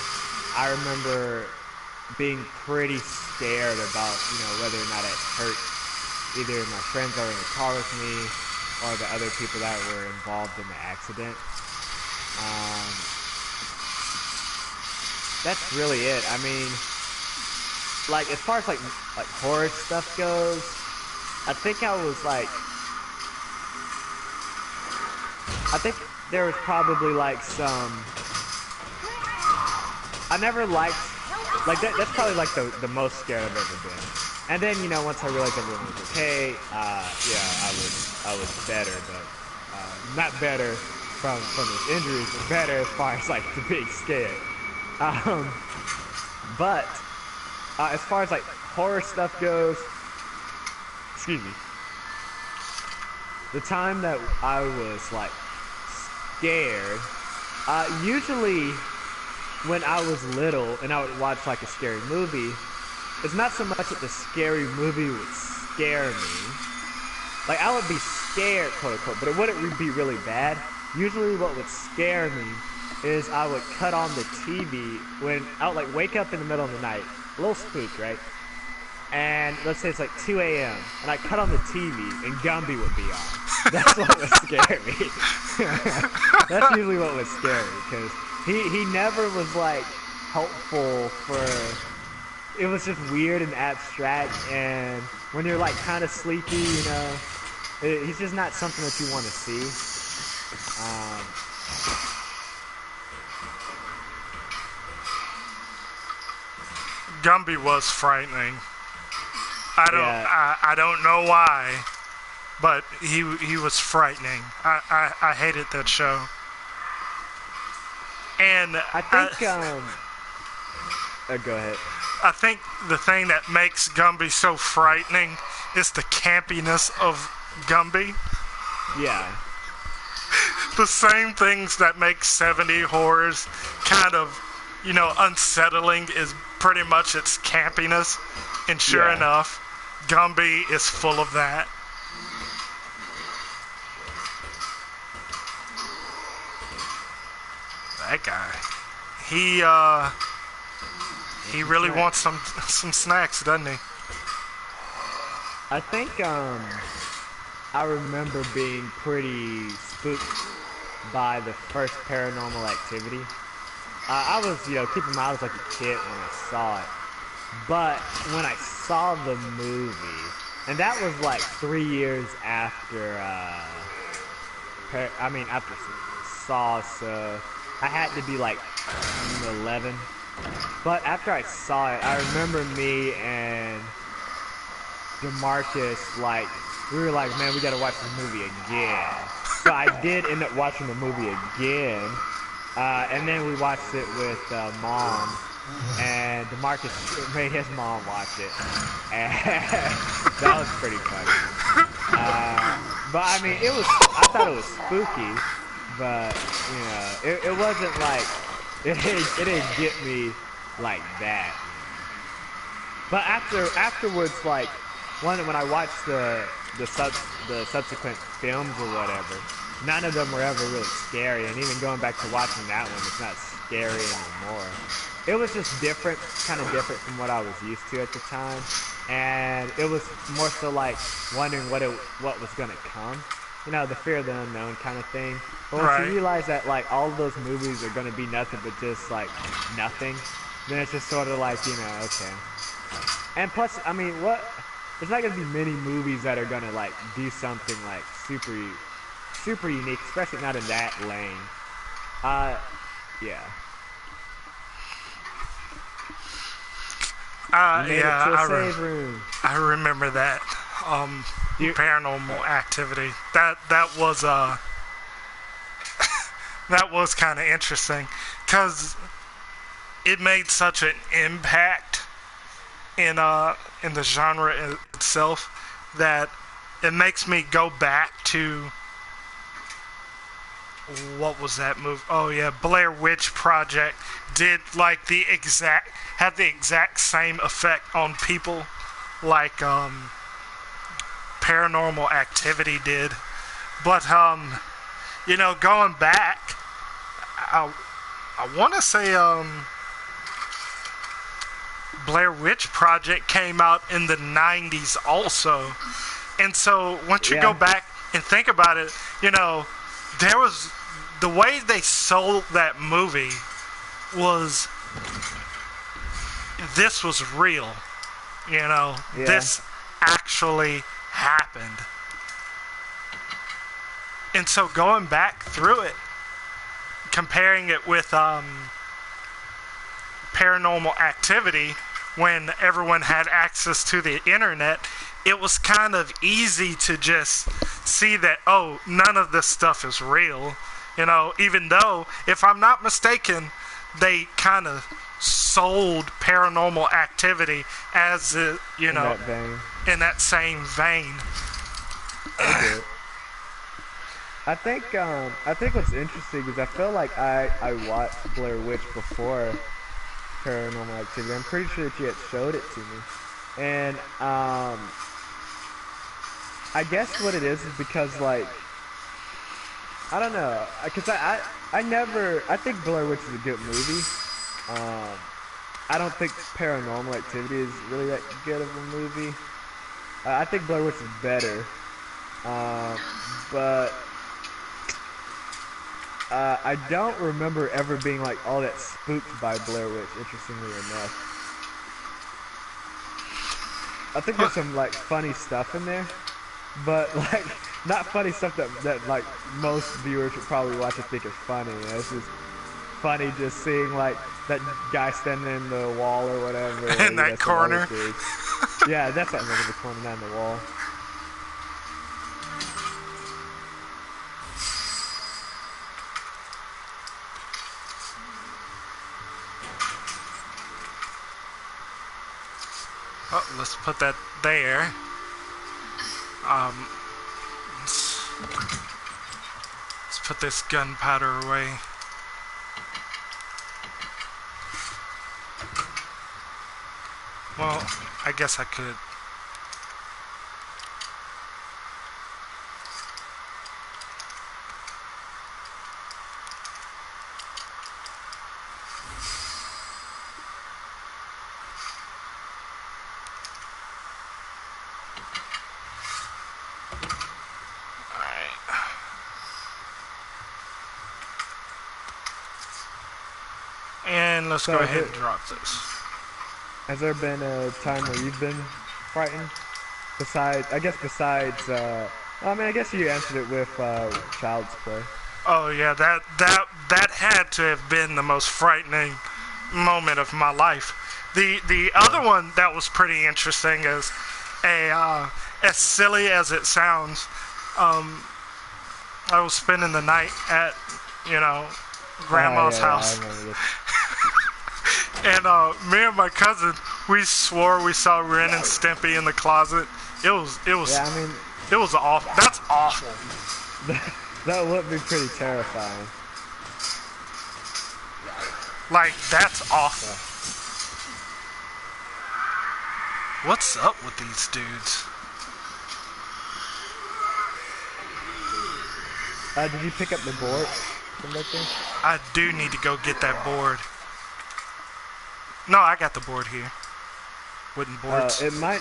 Speaker 2: I remember being pretty scared about, you know, whether or not it hurt either my friends that were in the car with me or the other people that were involved in the accident. That's really it. I mean, like as far as like horror stuff goes, I think there was probably like some. I never liked, like that's probably like the most scared I've ever been. And then, you know, once I realized everyone was okay, yeah, I was better, but not better from his injuries, but better as far as like the being scared. Um, but as far as like horror stuff goes, excuse me, the time that I was like scared, usually when I was little and I would watch like a scary movie, it's not so much that the scary movie would scare me. Like, I would be scared, quote unquote, but it wouldn't be really bad. Usually what would scare me is I would cut on the TV when I would like wake up in the middle of the night, a little spooked, right? And let's say it's like 2 a.m. and I cut on the TV and Gumby would be on. That's what would scare me. That's usually what would scare me, because he never was like helpful for. It was just weird and abstract, and when you're like kind of sleepy, you know, he's just not something that you want to see.
Speaker 1: Gumby was frightening.
Speaker 2: Yeah.
Speaker 1: I don't know why, but he was frightening. I hated that show. And
Speaker 2: I think go ahead.
Speaker 1: I think the thing that makes Gumby so frightening is the campiness of Gumby.
Speaker 2: Yeah.
Speaker 1: The same things that make 70 horrors kind of, you know, unsettling is pretty much its campiness. And sure enough, Gumby is full of that. That guy. He really wants some snacks, doesn't he?
Speaker 2: I think I remember being pretty spooked by the first Paranormal Activity. I was, you know, keep in mind I was like a kid when I saw it. But when I saw the movie, and that was like 3 years after, after Saw, so I had to be like 11. But after I saw it, I remember me and DeMarcus, like, we were like, man, we gotta watch the movie again. So I did end up watching the movie again. And then we watched it with Mom. And DeMarcus made his mom watch it. And that was pretty funny. But I mean, I thought it was spooky. But, you know, it wasn't like, it didn't get me like that. But afterwards, like, when I watched the subsequent films or whatever, none of them were ever really scary. And even going back to watching that one, it's not scary anymore. It was just different, kind of different from what I was used to at the time. And it was more so like wondering what was going to come. You know, the fear of the unknown kind of thing. But once you realize that, like, all of those movies are going to be nothing but just, like, nothing, then it's just sort of like, you know, okay. And plus, I mean, there's not going to be many movies that are going to, like, do something, like, super unique, especially not in that lane. Yeah.
Speaker 1: I remember that. Paranormal Activity. That was that was kind of interesting, because it made such an impact in the genre itself that it makes me go back to, what was that movie? Oh yeah, Blair Witch Project did like had the exact same effect on people like Paranormal Activity did. But you know, going back, I want to say Blair Witch Project came out in the 90s also. And so once you go back and think about it, you know, there was the way they sold that movie was this was real. You know, this actually happened. And so going back through it, comparing it with Paranormal Activity, when everyone had access to the internet, it was kind of easy to just see that, oh, none of this stuff is real. You know, even though, if I'm not mistaken, they kind of sold Paranormal Activity as, you know, in that same vein.
Speaker 2: I think what's interesting is I feel like I watched Blair Witch before Paranormal Activity. I'm pretty sure that you had showed it to me. And I guess what it is because, like, I don't know, because I think Blair Witch is a good movie. I don't think Paranormal Activity is really that good of a movie. I think Blair Witch is better. But I don't remember ever being like all that spooked by Blair Witch, interestingly enough. I think there's some like funny stuff in there, but like not funny stuff that like most viewers would probably watch and think is funny. You know, it's just funny just seeing like that guy standing in the wall or whatever.
Speaker 1: In that corner.
Speaker 2: Yeah, that's not really the corner, not in the wall.
Speaker 1: Oh, let's put that there. Let's put this gunpowder away. Well, I guess I could. And let's go ahead and drop this.
Speaker 2: Has there been a time where you've been frightened? Besides, I guess you answered it with Child's Play.
Speaker 1: Oh yeah, that had to have been the most frightening moment of my life. The other one that was pretty interesting is as silly as it sounds. I was spending the night at, you know, Grandma's house. And me and my cousin, we swore we saw Ren and Stimpy in the closet. It was awful. That's awful.
Speaker 2: That would be pretty terrifying.
Speaker 1: Like, that's awful. What's up with these dudes?
Speaker 2: Did you pick up the board from that thing?
Speaker 1: I do need to go get that board. No, I got the board here. Wooden boards.
Speaker 2: It might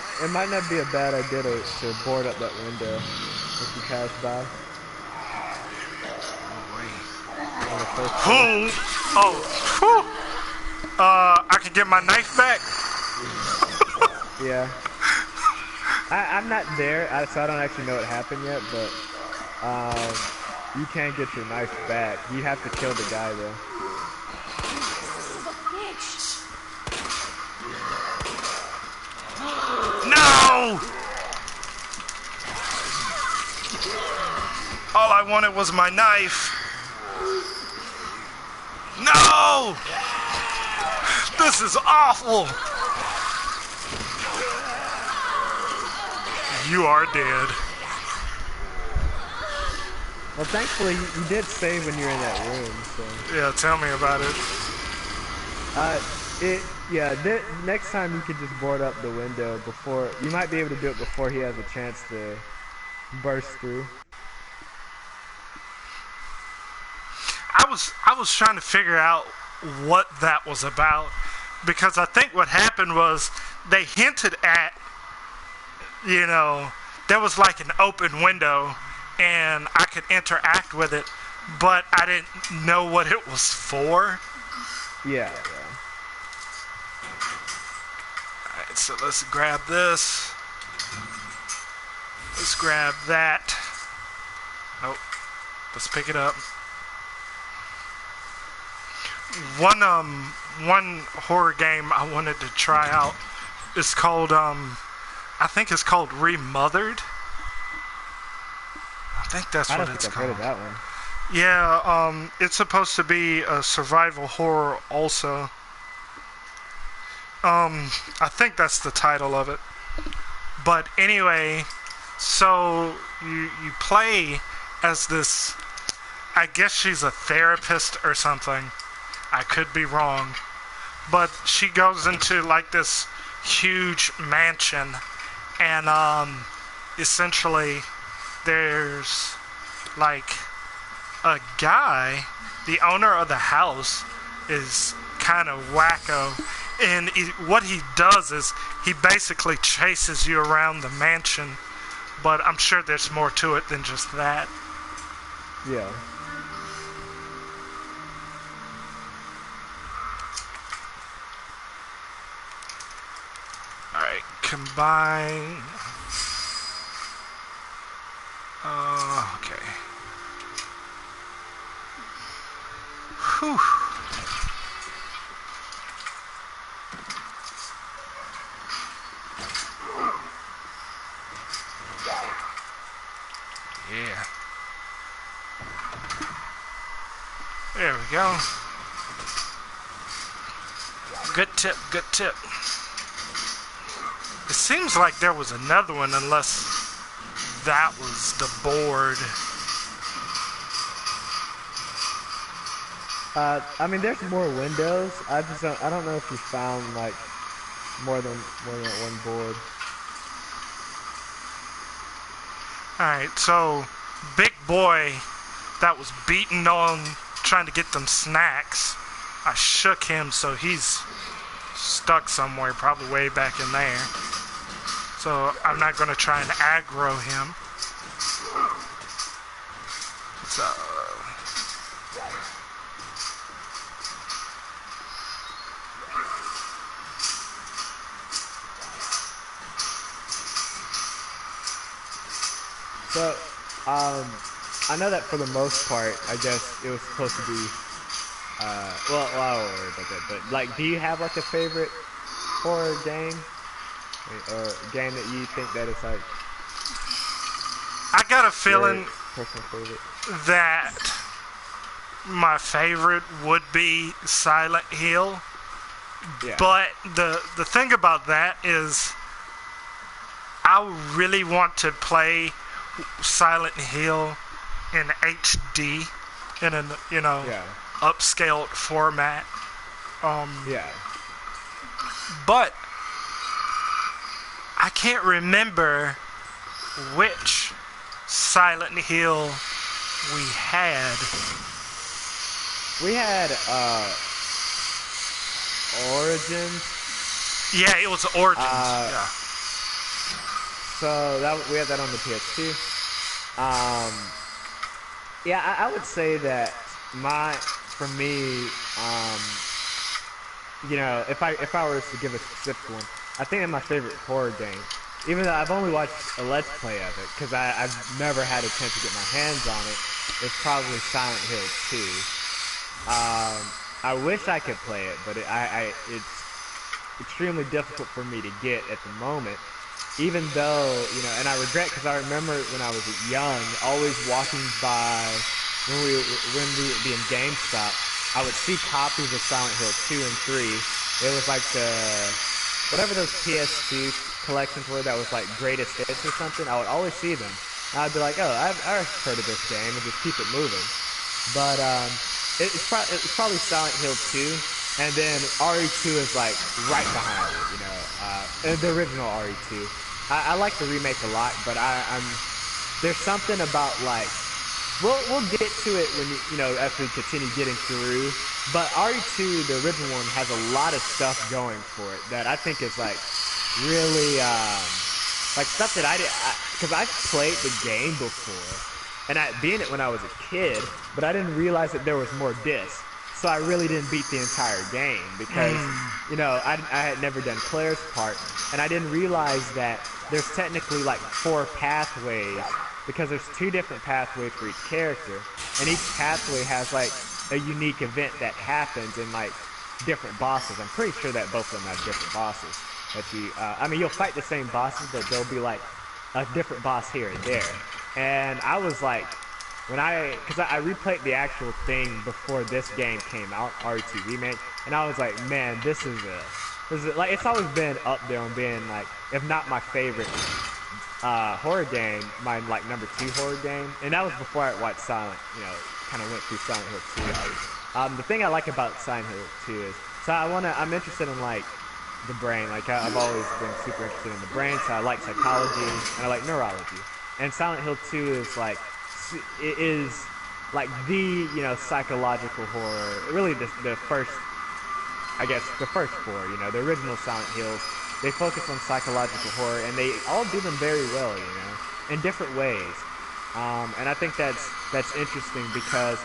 Speaker 2: not be a bad idea to board up that window if you pass by.
Speaker 1: I can get my knife back.
Speaker 2: Yeah. I'm not there, so I don't actually know what happened yet, but you can get your knife back. You have to kill the guy though.
Speaker 1: No! All I wanted was my knife. No! This is awful. You are dead.
Speaker 2: Well, thankfully, you did save when you were in that room, so...
Speaker 1: Yeah, tell me about it.
Speaker 2: Next time you could just board up the window before... You might be able to do it before he has a chance to burst through.
Speaker 1: I was trying to figure out what that was about, because I think what happened was they hinted at, you know, there was like an open window and I could interact with it, but I didn't know what it was for.
Speaker 2: Yeah.
Speaker 1: Alright, so let's grab this. Let's grab that. Oh, let's pick it up. one horror game I wanted to try out. It's called, I think it's called Remothered. I think that's
Speaker 2: I
Speaker 1: what
Speaker 2: don't
Speaker 1: it's
Speaker 2: think I've heard of
Speaker 1: called.
Speaker 2: that one.
Speaker 1: Yeah, it's supposed to be a survival horror also. I think that's the title of it. But anyway, so you play as this, I guess she's a therapist or something. I could be wrong. But she goes into like this huge mansion, and essentially there's like a guy, the owner of the house is kind of wacko, and what he does is he basically chases you around the mansion, but I'm sure there's more to it than just that.
Speaker 2: Yeah.
Speaker 1: Alright, combine. Okay. Whew. Yeah. There we go. Good tip, good tip. It seems like there was another one, unless that was the board.
Speaker 2: I mean, there's more windows. I don't know if you found like more than one board.
Speaker 1: Alright, so big boy that was beating on trying to get them snacks. I shook him, so he's stuck somewhere, probably way back in there. So I'm not going to try and aggro him. So
Speaker 2: So, I know that for the most part, I guess it was supposed to be, well, I don't worry about that, but, like, do you have, like, a favorite horror game? Or a game that you think that is, like,
Speaker 1: I got a
Speaker 2: your
Speaker 1: feeling
Speaker 2: personal favorite?
Speaker 1: that my favorite would be Silent Hill.
Speaker 2: Yeah.
Speaker 1: But the thing about that is I really want to play Silent Hill in HD in an
Speaker 2: Yeah.
Speaker 1: upscaled format.
Speaker 2: Yeah.
Speaker 1: But I can't remember which Silent Hill we had.
Speaker 2: We had, Origins.
Speaker 1: Yeah, it was Origins. Yeah.
Speaker 2: So we had that on the PS2. Yeah, I would say that for me, if I were to give a specific one, I think that my favorite horror game, even though I've only watched a Let's Play of it, because I've never had a chance to get my hands on it, is probably Silent Hill 2. I wish I could play it, but it's extremely difficult for me to get at the moment. Even though, and I regret, because I remember when I was young, always walking by, when we be in GameStop, I would see copies of Silent Hill 2 and 3. It was like whatever those PS2 collections were that was like greatest hits or something, I would always see them. And I'd be like, oh, I've heard of this game, and just keep it moving. But it's probably Silent Hill 2, and then RE2 is like right behind it, the original RE2. I like the remake a lot, but there's something about like we'll get to it when as we continue getting through. But RE2, the original one, has a lot of stuff going for it that I think is like really like stuff that because I played the game before, and I beat it when I was a kid, but I didn't realize that there was more discs. So I really didn't beat the entire game because, I had never done Claire's part, and I didn't realize that there's technically like 4 pathways, because there's 2 different pathways for each character, and each pathway has like a unique event that happens, and like different bosses. I'm pretty sure that both of them have different bosses. That you, I mean, you'll fight the same bosses, but there'll be like a different boss here and there. And I was like, because I replayed the actual thing before this game came out, RE2 Remake, and I was like, man, this is like, it's always been up there on being like, if not my favorite horror game, my like #2 horror game, and that was before I watched Silent, kind of went through Silent Hill 2. The thing I like about Silent Hill 2 is, so I'm interested in like the brain, like I've always been super interested in the brain, so I like psychology and I like neurology, and Silent Hill 2 is like, it is like the psychological horror, really the first, I guess the first four, the original Silent Hills. They focus on psychological horror, and they all do them very well, in different ways. And I think that's interesting because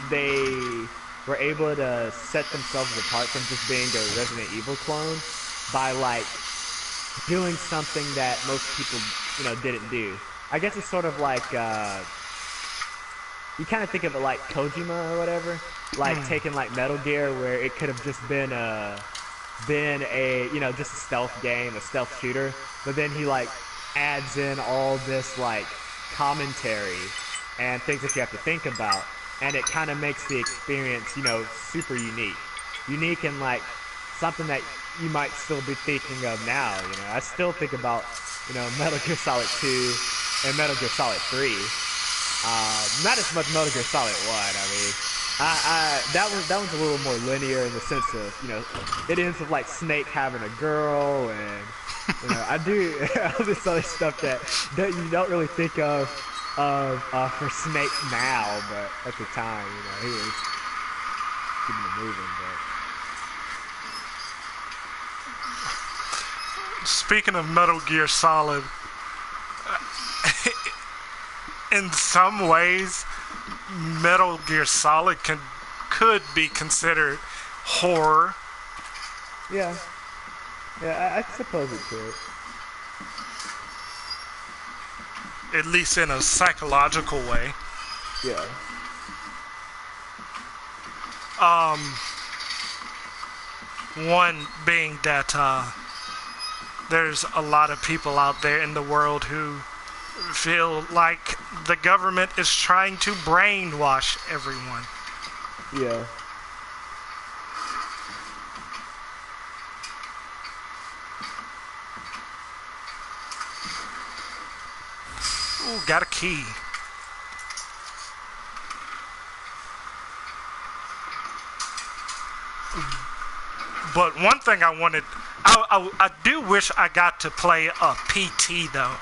Speaker 2: they were able to set themselves apart from just being a Resident Evil clone by like doing something that most people, didn't do. I guess it's sort of like you kind of think of it like Kojima or whatever, like taking like Metal Gear, where it could have just been a just a stealth game, a stealth shooter, but then he like adds in all this like commentary and things that you have to think about, and it kind of makes the experience super unique and like something that you might still be thinking of now. I still think about Metal Gear Solid 2 and Metal Gear Solid 3. Not as much Metal Gear Solid 1. I mean, that one's a little more linear in the sense of it ends with like Snake having a girl, and I do all this other stuff that you don't really think of for Snake now, but at the time he was keeping it moving. But
Speaker 1: speaking of Metal Gear Solid, in some ways, Metal Gear Solid could be considered horror.
Speaker 2: Yeah, I suppose it could.
Speaker 1: At least in a psychological way.
Speaker 2: Yeah.
Speaker 1: One being that there's a lot of people out there in the world who feel like the government is trying to brainwash everyone.
Speaker 2: Yeah.
Speaker 1: Ooh, got a key. But one thing I wanted, I do wish I got to play a PT though.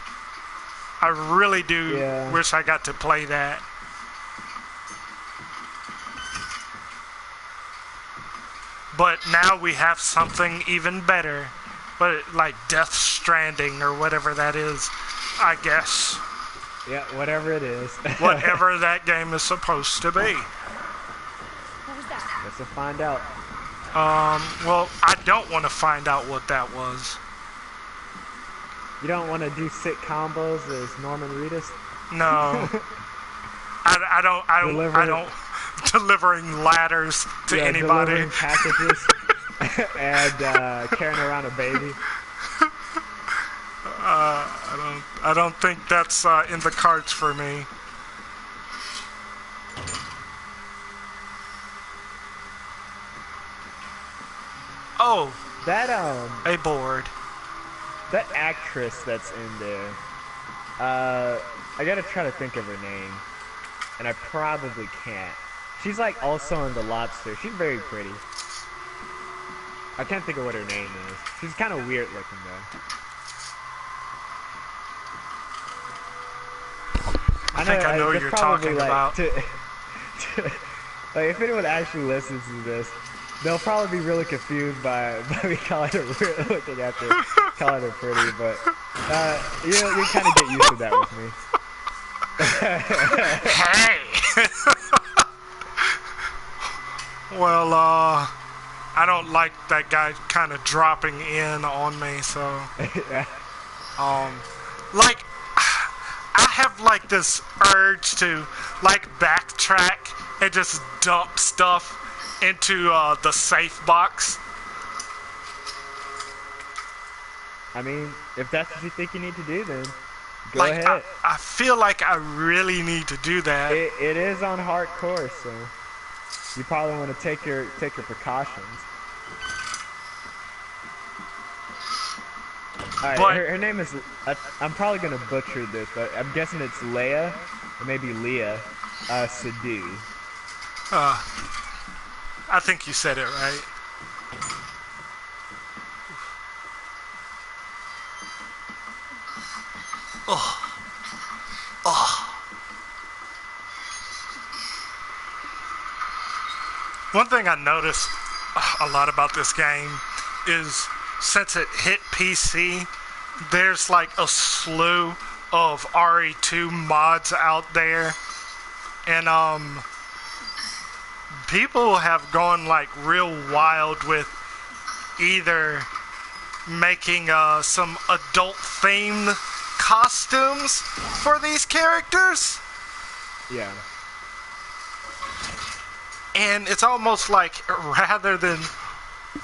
Speaker 1: I really do wish I got to play that. But now we have something even better. But like Death Stranding or whatever that is, I guess.
Speaker 2: Yeah, whatever it is.
Speaker 1: Whatever that game is supposed to be.
Speaker 3: What was that?
Speaker 2: Let's find out.
Speaker 1: Well, I don't want to find out what that was.
Speaker 2: You don't want to do sick combos as Norman Reedus?
Speaker 1: No. I don't delivering ladders to anybody.
Speaker 2: Delivering packages and carrying around a baby.
Speaker 1: I don't think that's in the cards for me. Oh,
Speaker 2: that
Speaker 1: a board.
Speaker 2: That actress that's in there, I gotta try to think of her name, and I probably can't. She's like also in The Lobster. She's very pretty. I can't think of what her name is. She's kind of weird looking though.
Speaker 1: I think I know what you're talking about.
Speaker 2: Like, if anyone actually listens to this, they'll probably be really confused by me calling her weird looking after calling her pretty, but you kind of get used to that with me.
Speaker 1: Hey! Well, I don't like that guy kind of dropping in on me, so like I have like this urge to like backtrack and just dump stuff into the safe box.
Speaker 2: I mean, if that's what you think you need to do, then go
Speaker 1: Like,
Speaker 2: ahead.
Speaker 1: I feel like I really need to do that.
Speaker 2: It is on hardcore, so you probably want to take your precautions. Alright,
Speaker 1: But-
Speaker 2: her name is, I'm probably going to butcher this, but I'm guessing it's Leia, or maybe Leah, Sadu.
Speaker 1: I think you said it right. One thing I noticed a lot about this game is since it hit PC, there's like a slew of RE2 mods out there. And people have gone like real wild with either making some adult themed costumes for these characters.
Speaker 2: Yeah.
Speaker 1: And it's almost like rather than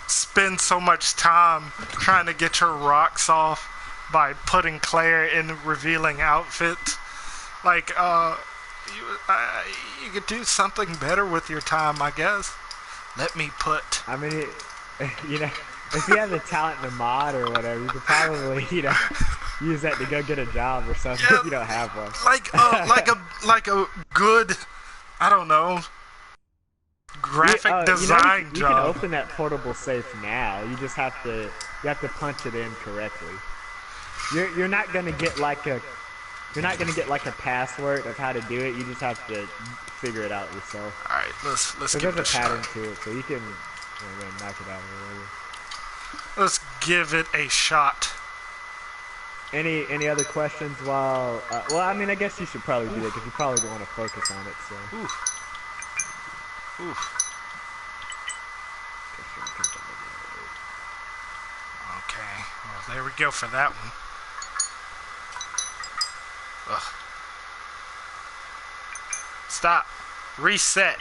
Speaker 1: spend so much time trying to get your rocks off by putting Claire in revealing outfits, like you could do something better with your time, I guess. Let me put.
Speaker 2: I mean, you know, if you have the talent in a mod or whatever, you could probably, you know, use that to go get a job or something if you don't have one.
Speaker 1: Like a good, I don't know, graphic design
Speaker 2: you
Speaker 1: job.
Speaker 2: can open that portable safe now. You just have to punch it in correctly. You're not gonna get like a password of how to do it. You just have to figure it out yourself.
Speaker 1: All right, let's give it a
Speaker 2: There's a pattern
Speaker 1: shot.
Speaker 2: to it, so you can knock it out or whatever.
Speaker 1: Let's give it a shot.
Speaker 2: Any other questions while? Well, I mean, I guess you should probably do that because you probably want to focus on it. So.
Speaker 1: Okay, well there we go for that one. Ugh. Stop. Reset.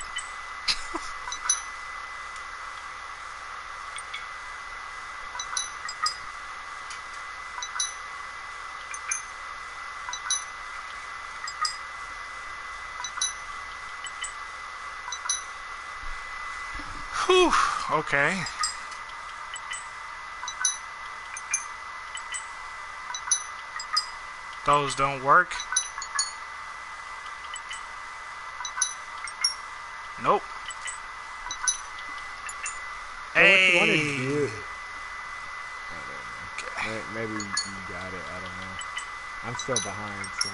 Speaker 1: Whew, okay. Those don't work. Nope.
Speaker 2: Well, what you
Speaker 1: Hey.
Speaker 2: want to do? Okay. Maybe you got it. I don't know. I'm still behind, so.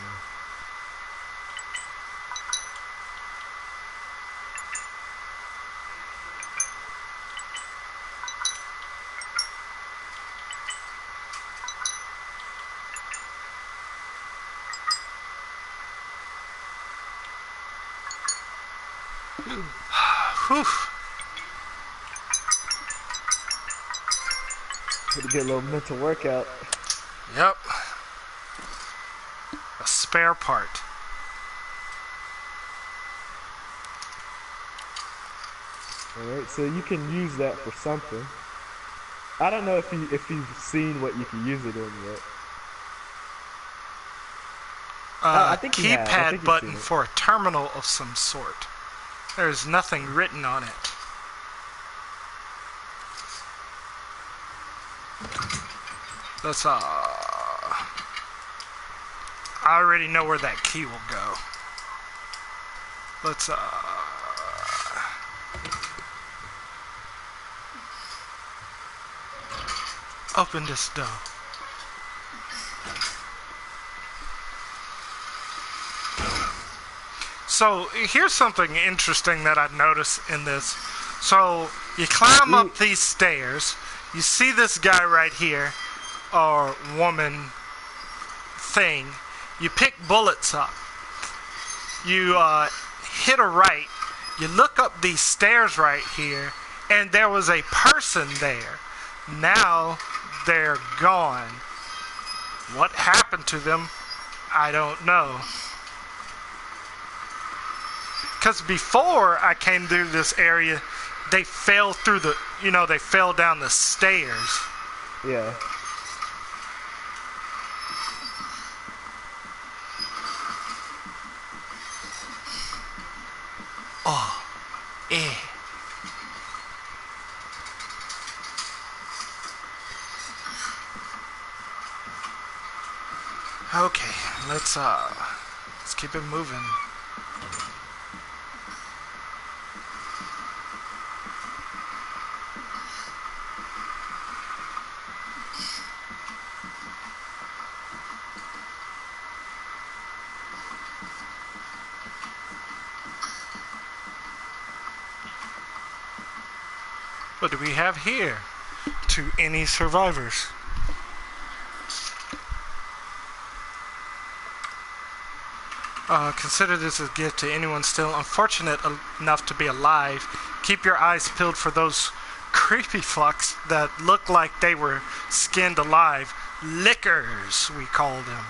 Speaker 1: Whew.
Speaker 2: Had to get a little mental workout.
Speaker 1: Yep. A spare part.
Speaker 2: Alright, so you can use that for something. I don't know if you've seen what you can use it in yet. I think you have. I
Speaker 1: Keypad
Speaker 2: think you've
Speaker 1: button
Speaker 2: seen it.
Speaker 1: for a terminal of some sort. There's nothing written on it. Let's I already know where that key will go. Let's open this door. So here's something interesting that I noticed in this. So you climb up these stairs. You see this guy right here, or woman thing. You pick bullets up. You hit a right. You look up these stairs right here, and there was a person there. Now they're gone. What happened to them? I don't know. Because before I came through this area, they fell through the, they fell down the stairs.
Speaker 2: Yeah.
Speaker 1: Oh, eh. Okay, let's keep it moving. What do we have here? To any survivors? Consider this a gift to anyone still unfortunate enough to be alive. Keep your eyes peeled for those creepy fucks that look like they were skinned alive. Lickers, we call them.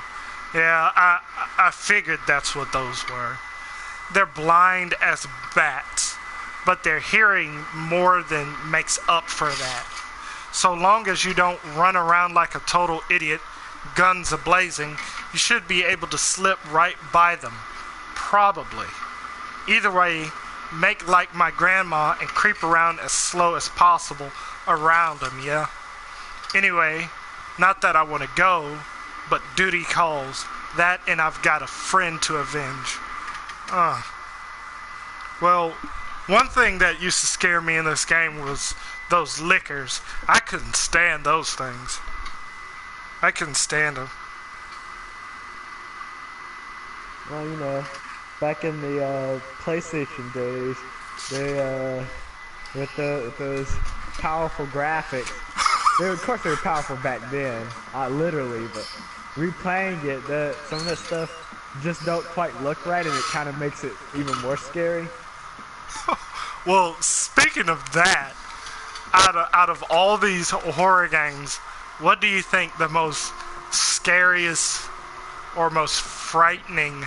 Speaker 1: Yeah, I figured that's what those were. They're blind as bats, but their hearing more than makes up for that. So long as you don't run around like a total idiot, guns a-blazing, you should be able to slip right by them. Probably. Either way, make like my grandma and creep around as slow as possible around them, yeah? Anyway, not that I want to go, but duty calls. That and I've got a friend to avenge. Well, one thing that used to scare me in this game was those lickers. I couldn't stand those things. I couldn't stand them.
Speaker 2: Well, back in the PlayStation days, they with those powerful graphics. Of course, they were powerful back then, literally. But replaying it, some of the stuff just don't quite look right, and it kind of makes it even more scary.
Speaker 1: Well, speaking of that, out of all these horror games, what do you think the most scariest or most frightening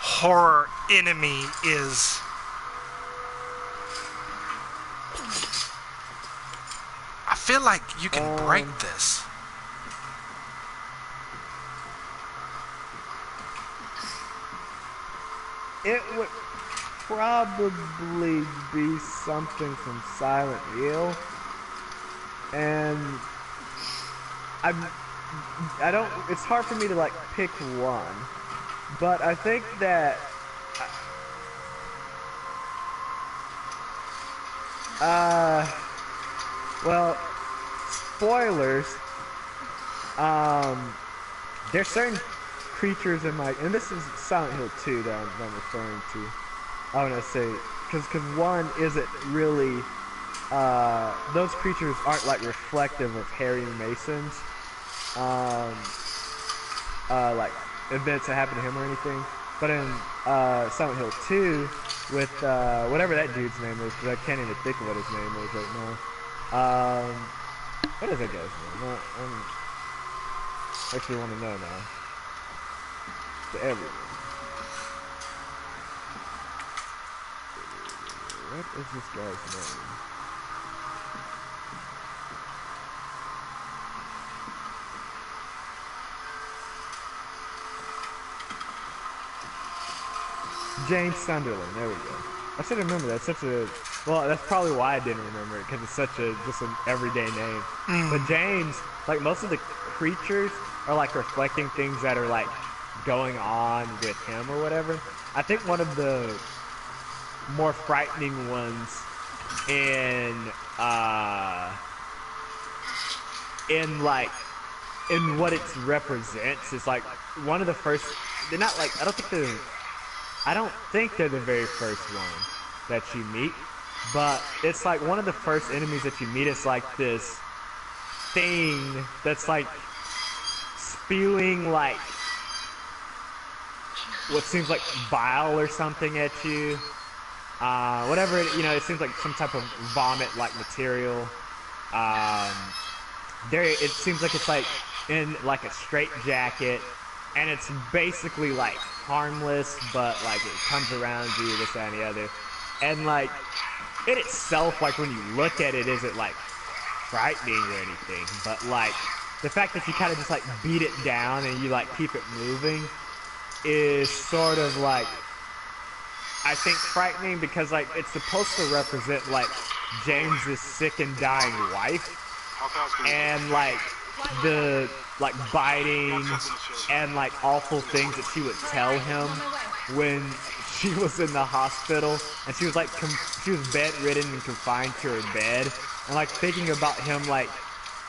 Speaker 1: horror enemy is? I feel like you can break this.
Speaker 2: It would probably be something from Silent Hill, and I don't. It's hard for me to like pick one, but I think that well, spoilers. There's certain creatures in and this is Silent Hill 2 that I'm referring to. I want to say, because one isn't really, those creatures aren't like reflective of Harry Mason's, like events that happen to him or anything. But in Silent Hill 2, with whatever that dude's name is, because I can't even think of what his name is right now. What is that guy's name? I actually want to know now. To everyone. What is this guy's name? James Sunderland, there we go. I should remember that. Well, that's probably why I didn't remember it, because it's just an everyday name. But James, like most of the creatures are like reflecting things that are like going on with him or whatever. I think one of the more frightening ones in what it represents is like one of the first. They're not like I don't think they're the very first one that you meet, but it's like one of the first enemies that you meet. It's like this thing that's like spewing like what seems like bile or something at you. Whatever, it seems like some type of vomit-like material. It seems like it's like in like a straitjacket, and it's basically like harmless, but like it comes around you, this, that, and the other. And like, in itself, like when you look at it, isn't like frightening or anything, but like the fact that you kind of just like beat it down and you like keep it moving is sort of like, I think, frightening because like it's supposed to represent like James's sick and dying wife, and like the like biting and like awful things that she would tell him when she was in the hospital, and she was like she was bedridden and confined to her bed, and like thinking about him like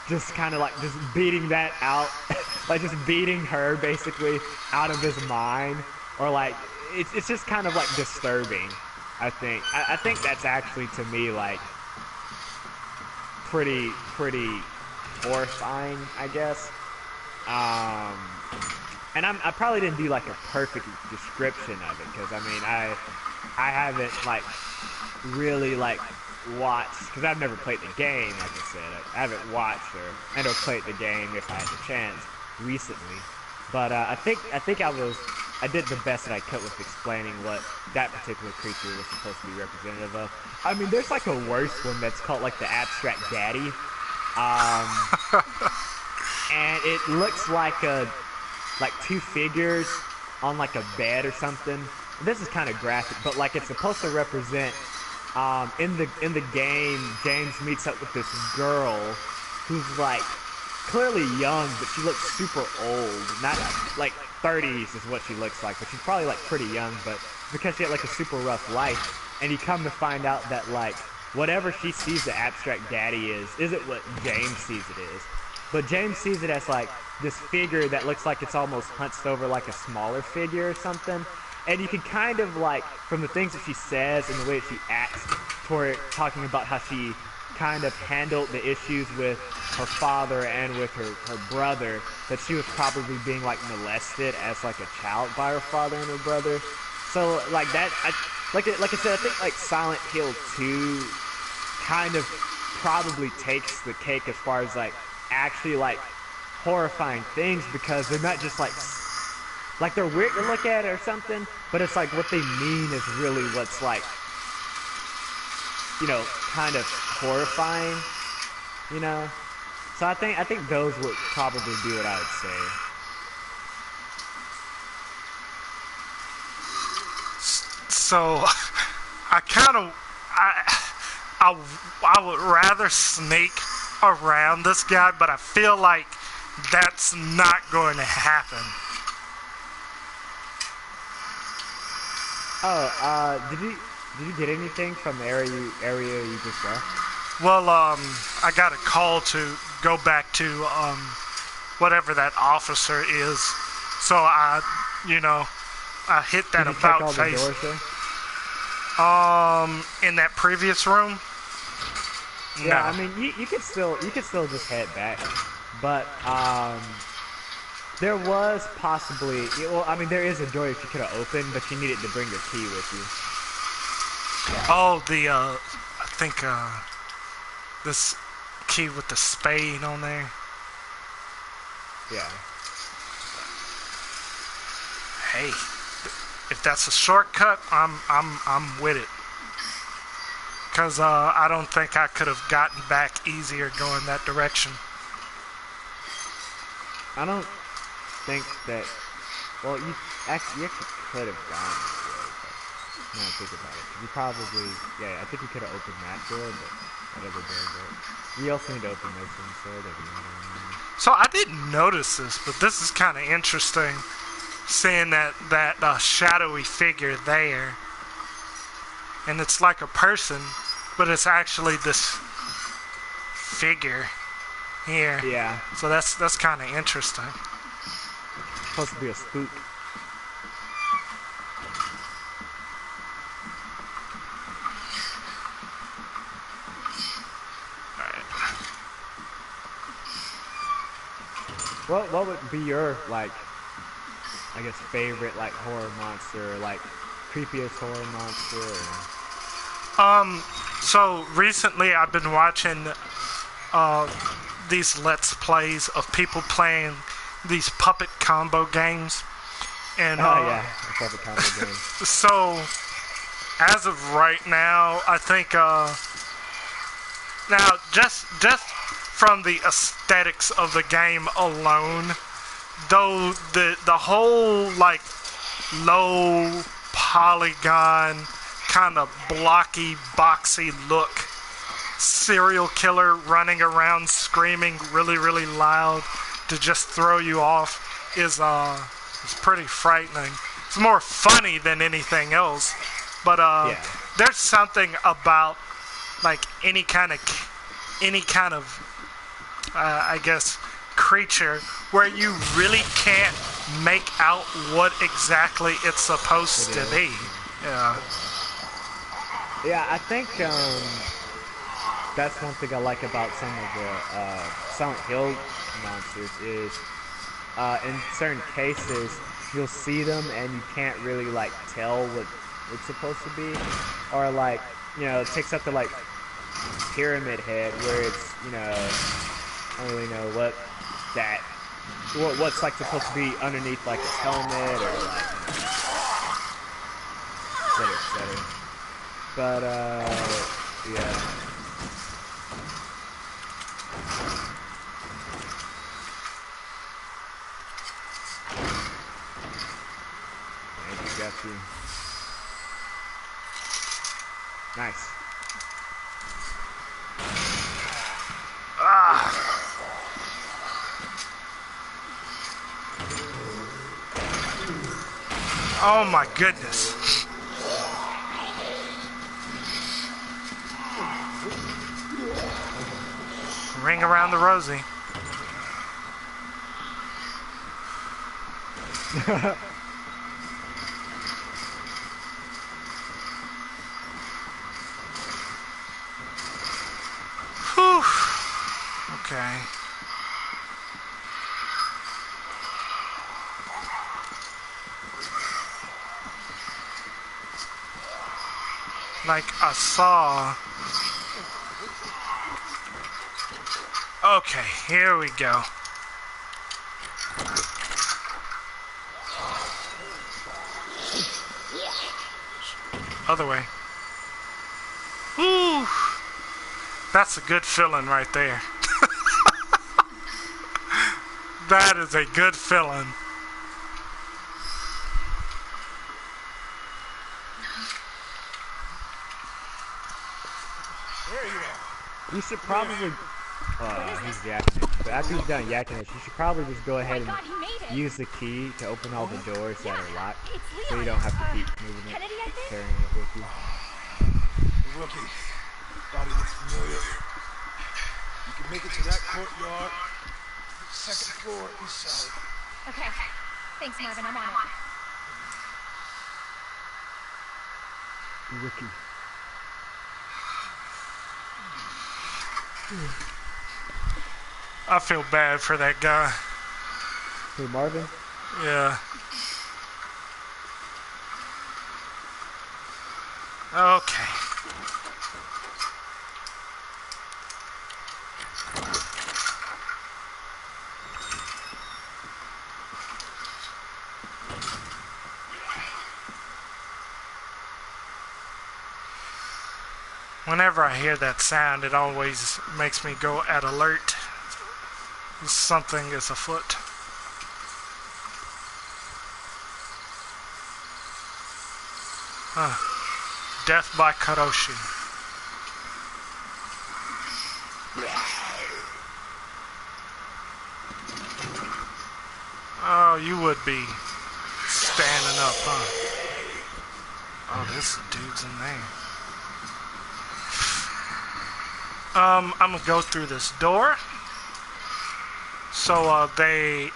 Speaker 2: just kind of like just beating that out, like just beating her basically out of his mind, or like it's just kind of like disturbing. I think that's actually to me like pretty horrifying, I guess. Um, and I probably didn't do like a perfect description of it because I mean I haven't like really like watched, because I've never played the game. Like I said, I haven't watched or played the game if I had the chance recently. But I think I did the best that I could with explaining what that particular creature was supposed to be representative of. I mean, there's like a worse one that's called like the Abstract Daddy, and it looks like two figures on like a bed or something. This is kind of graphic, but like it's supposed to represent in the game, James meets up with this girl who's like clearly young, but she looks super old. Not like 30s is what she looks like, but she's probably like pretty young, but because she had like a super rough life. And you come to find out that like whatever she sees the Abstract Daddy isn't what James sees it is. But James sees it as like this figure that looks like it's almost hunched over like a smaller figure or something. And you can kind of like, from the things that she says and the way she acts toward talking about how she kind of handled the issues with her father and with her brother, that she was probably being like molested as like a child by her father and her brother. So like that, like I said, I think like Silent Hill 2 kind of probably takes the cake as far as like actually like horrifying things, because they're not just like they're weird to look at or something, but it's like what they mean is really what's like, you know, kind of horrifying, you know. So I think those would probably be what I would say.
Speaker 1: So I would rather sneak around this guy, but I feel like that's not going to happen.
Speaker 2: Oh, did you get anything from the area you just left?
Speaker 1: Well, I got a call to go back to whatever that officer is, so I hit that
Speaker 2: Did you
Speaker 1: about
Speaker 2: check all
Speaker 1: face.
Speaker 2: the doors there?
Speaker 1: In that previous room.
Speaker 2: Yeah,
Speaker 1: No.
Speaker 2: I mean, you could still just head back, but there was possibly, well, I mean, there is a door that you could have opened, but you needed to bring your key with you.
Speaker 1: Oh, I think this key with the spade on there.
Speaker 2: Yeah.
Speaker 1: Hey, if that's a shortcut, I'm with it. Cause I don't think I could have gotten back easier going that direction.
Speaker 2: I don't think that. Well, you actually could have gone this way, but now I think about it, you probably, I think you could have opened that door, but that other door. But you also need to open this one, so it doesn't matter.
Speaker 1: So I didn't notice this, but this is kind of interesting, seeing that shadowy figure there, and it's like a person, but it's actually this figure here.
Speaker 2: Yeah.
Speaker 1: So that's kind of interesting.
Speaker 2: Supposed to be a spook. What would be your, like, I guess, favorite, like, horror monster, or, like, creepiest horror monster? Or...
Speaker 1: So recently I've been watching these Let's Plays of people playing these puppet combo games. And,
Speaker 2: oh, yeah, puppet combo games.
Speaker 1: So as of right now, I think now just from the aesthetics of the game alone, though the whole like low polygon kind of blocky boxy look serial killer running around screaming really loud to just throw you off is pretty frightening. It's more funny than anything else, but there's something about like any kind of I guess creature where you really can't make out what exactly it's supposed to be.
Speaker 2: Yeah, I think that's one thing I like about some of the Silent Hill monsters is in certain cases you'll see them and you can't really like tell what it's supposed to be, or like, you know, take something like Pyramid Head where it's, you know, I don't really know what's like supposed to be underneath like its helmet or like, you know, et cetera. But yeah. Got you. Nice.
Speaker 1: Oh my goodness. Ring around the rosy. Whew. Okay. Like I saw. Okay, here we go. Other way. Woo! That's a good feeling right there. That is a good feeling.
Speaker 4: Where are you at?
Speaker 2: You should probably... he's yakking it. But after he's done yakking it, you should probably just go ahead and use the key to open all the doors that are locked, so you don't have to keep moving it, carrying it with you.
Speaker 4: The rookie. Body looks familiar. You can make it to that courtyard. Second floor, east side.
Speaker 3: Okay. Thanks, Marvin. I'm on it.
Speaker 2: Rookie.
Speaker 1: I feel bad for that guy.
Speaker 2: Hey, Marvin?
Speaker 1: Yeah. Okay. Whenever I hear that sound, it always makes me go at alert. Something is afoot. Death by Karoshi. Oh, you would be standing up, huh? Oh, this dude's in there. I'm gonna go through this door. So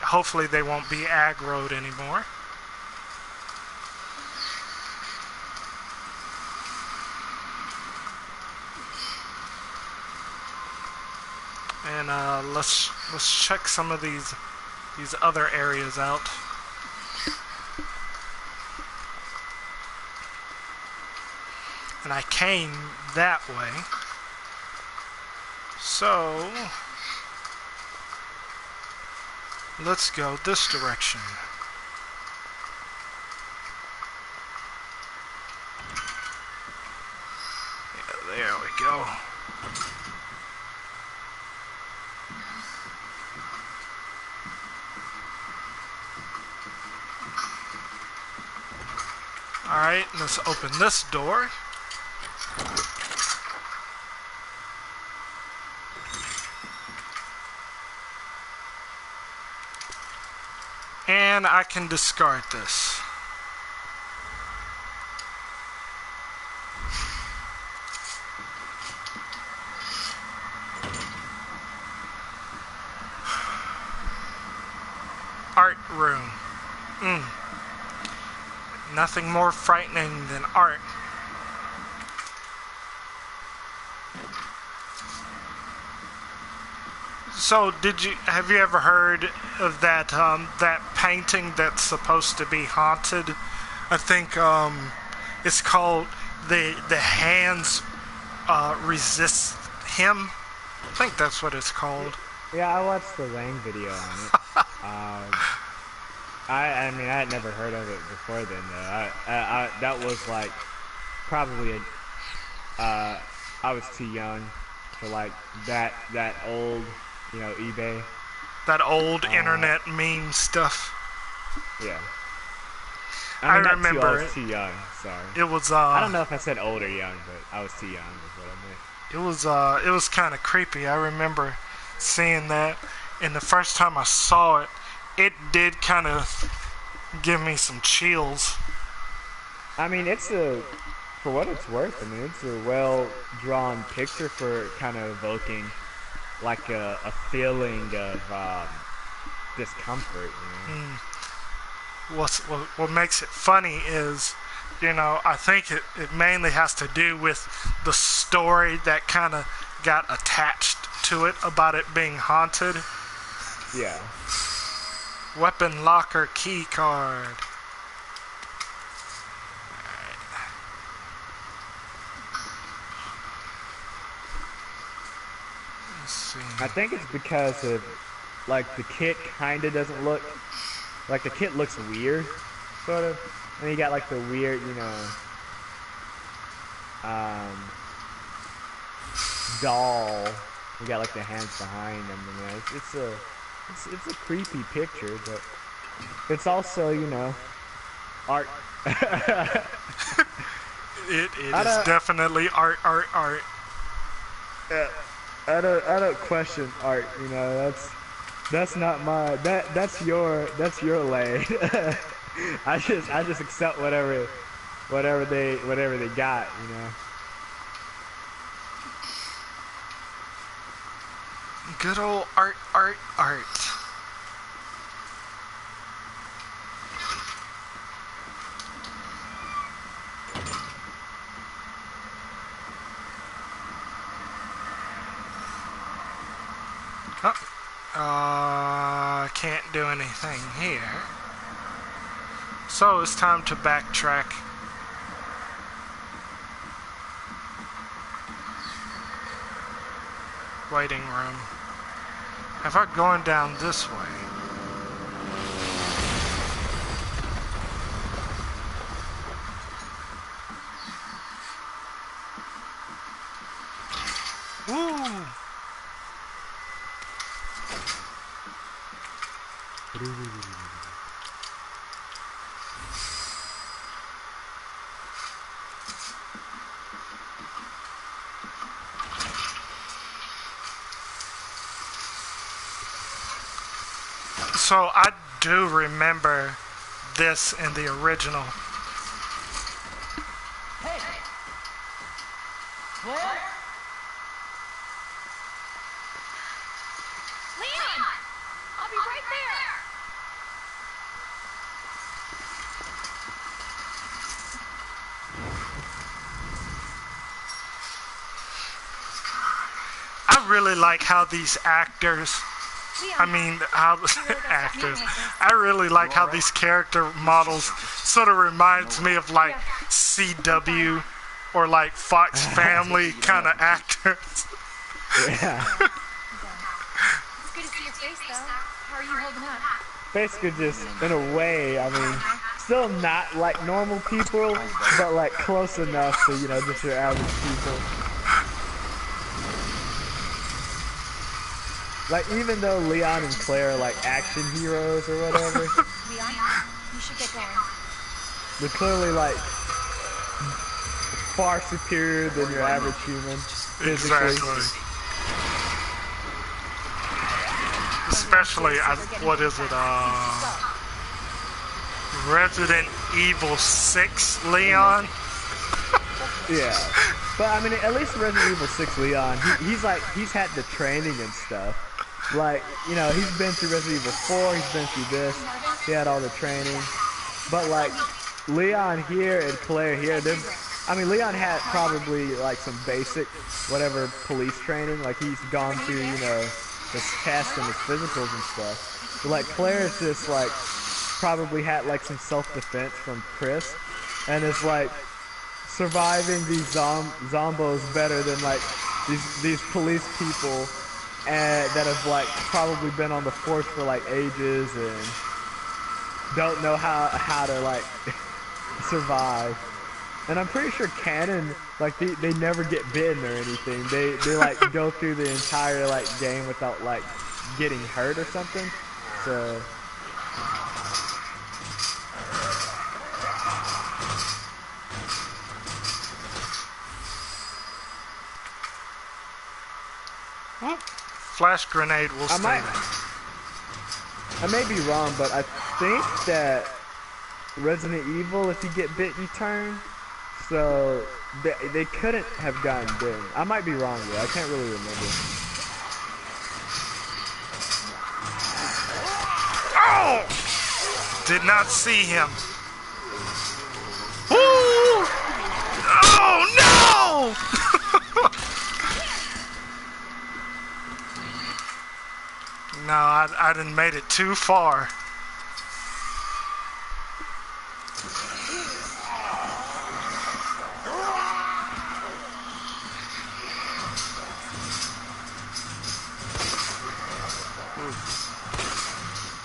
Speaker 1: hopefully they won't be aggroed anymore. And let's check some of these other areas out. And I came that way. So let's go this direction. There we go. Alright, let's open this door. And I can discard this. Art room. Nothing more frightening than art. So, have you ever heard of that that painting that's supposed to be haunted? I think it's called the hands resist him. I think that's what it's called.
Speaker 2: Yeah, I watched the Lang video on it. I mean, I had never heard of it before then, though. That was like probably I was too young for like that old, you know, eBay.
Speaker 1: That old internet meme stuff.
Speaker 2: Yeah.
Speaker 1: I
Speaker 2: mean,
Speaker 1: remember
Speaker 2: I was too young. Sorry.
Speaker 1: It was.
Speaker 2: I don't know if I said old or young, but I was too young. Is what I meant.
Speaker 1: It was kind of creepy. I remember seeing that, and the first time I saw it, it did kind of give me some chills.
Speaker 2: I mean, for what it's worth, I mean, it's a well-drawn picture for kind of evoking like a feeling of discomfort, you know?
Speaker 1: What makes it funny is, you know, I think it mainly has to do with the story that kind of got attached to it about it being haunted.
Speaker 2: Yeah.
Speaker 1: Weapon locker key card. Let's see.
Speaker 2: I think it's because of, like, the kit kind of doesn't look, like, the kit looks weird, sort of. And you got, like, the weird, you know, doll. You got, like, the hands behind them, you know. It's a creepy picture, but it's also, you know, art.
Speaker 1: It is definitely art.
Speaker 2: Yeah, I don't question art, you know. That's not my that's your lane. I just accept whatever they got, you know.
Speaker 1: Good old art. Can't do anything here. So it's time to backtrack. Waiting room. If I'm going down this way. Woo! So I do remember this in the original.
Speaker 5: Hey! Claire?
Speaker 3: Leon! I'll be right there!
Speaker 1: I really like how these actors, I mean, how actors, I really like how these character models sort of reminds me of like CW or like Fox Family kind of actors.
Speaker 2: Yeah.
Speaker 3: It's good to see your face, though. How are you holding up?
Speaker 2: Basically just, in a way, I mean, still not like normal people, but like close enough to, you know, just your average people. Like, even though Leon and Claire are like action heroes or whatever,
Speaker 3: Leon, you should get going.
Speaker 2: they're clearly like far superior than your average human physically.
Speaker 1: Exactly. Especially, what is it, Resident Evil 6 Leon?
Speaker 2: Yeah. But I mean, at least Resident Evil 6 Leon, he's had the training and stuff. Like, you know, he's been through Resident Evil 4, he's been through this, he had all the training. But like, Leon here and Claire here, I mean, Leon had probably like some basic, whatever, police training. Like, he's gone through, you know, his tests and his physicals and stuff. But like, Claire's just like, probably had like some self-defense from Chris. And it's like, surviving these zombos better than like these police people that have like probably been on the force for like ages and don't know how to like survive. And I'm pretty sure canon, like they never get bitten or anything. They like go through the entire like game without like getting hurt or something. So
Speaker 1: Flash grenade will stay there.
Speaker 2: I may be wrong, but I think that Resident Evil, if you get bit, you turn. So they couldn't have gotten bitten. I might be wrong though. I can't really remember.
Speaker 1: Oh! Did not see him. Ooh! Oh no! No, I done made it too far.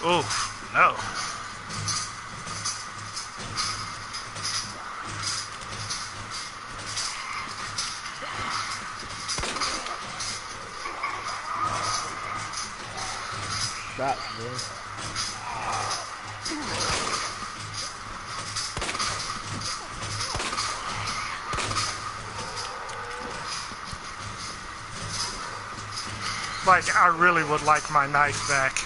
Speaker 1: Oof, no.
Speaker 2: Shots, man.
Speaker 1: Like, I really would like my knife back.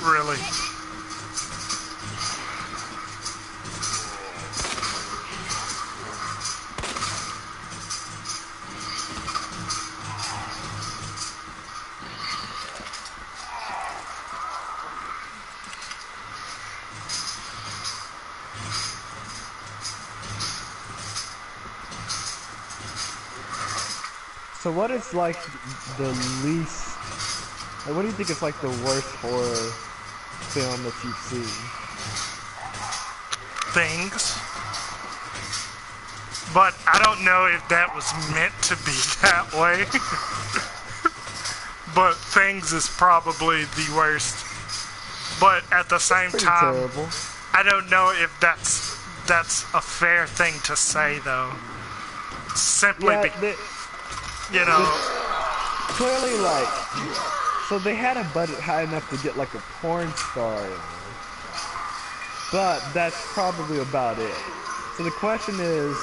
Speaker 1: Really.
Speaker 2: So what is like the least, like, what do you think is like the worst horror film that you've seen?
Speaker 1: Things. But I don't know if that was meant to be that way. But Things is probably the worst. But at the same time,
Speaker 2: terrible.
Speaker 1: I don't know if that's a fair thing to say though. Simply you know,
Speaker 2: clearly, like, so they had a budget high enough to get like a porn star in there, but that's probably about it. So the question is,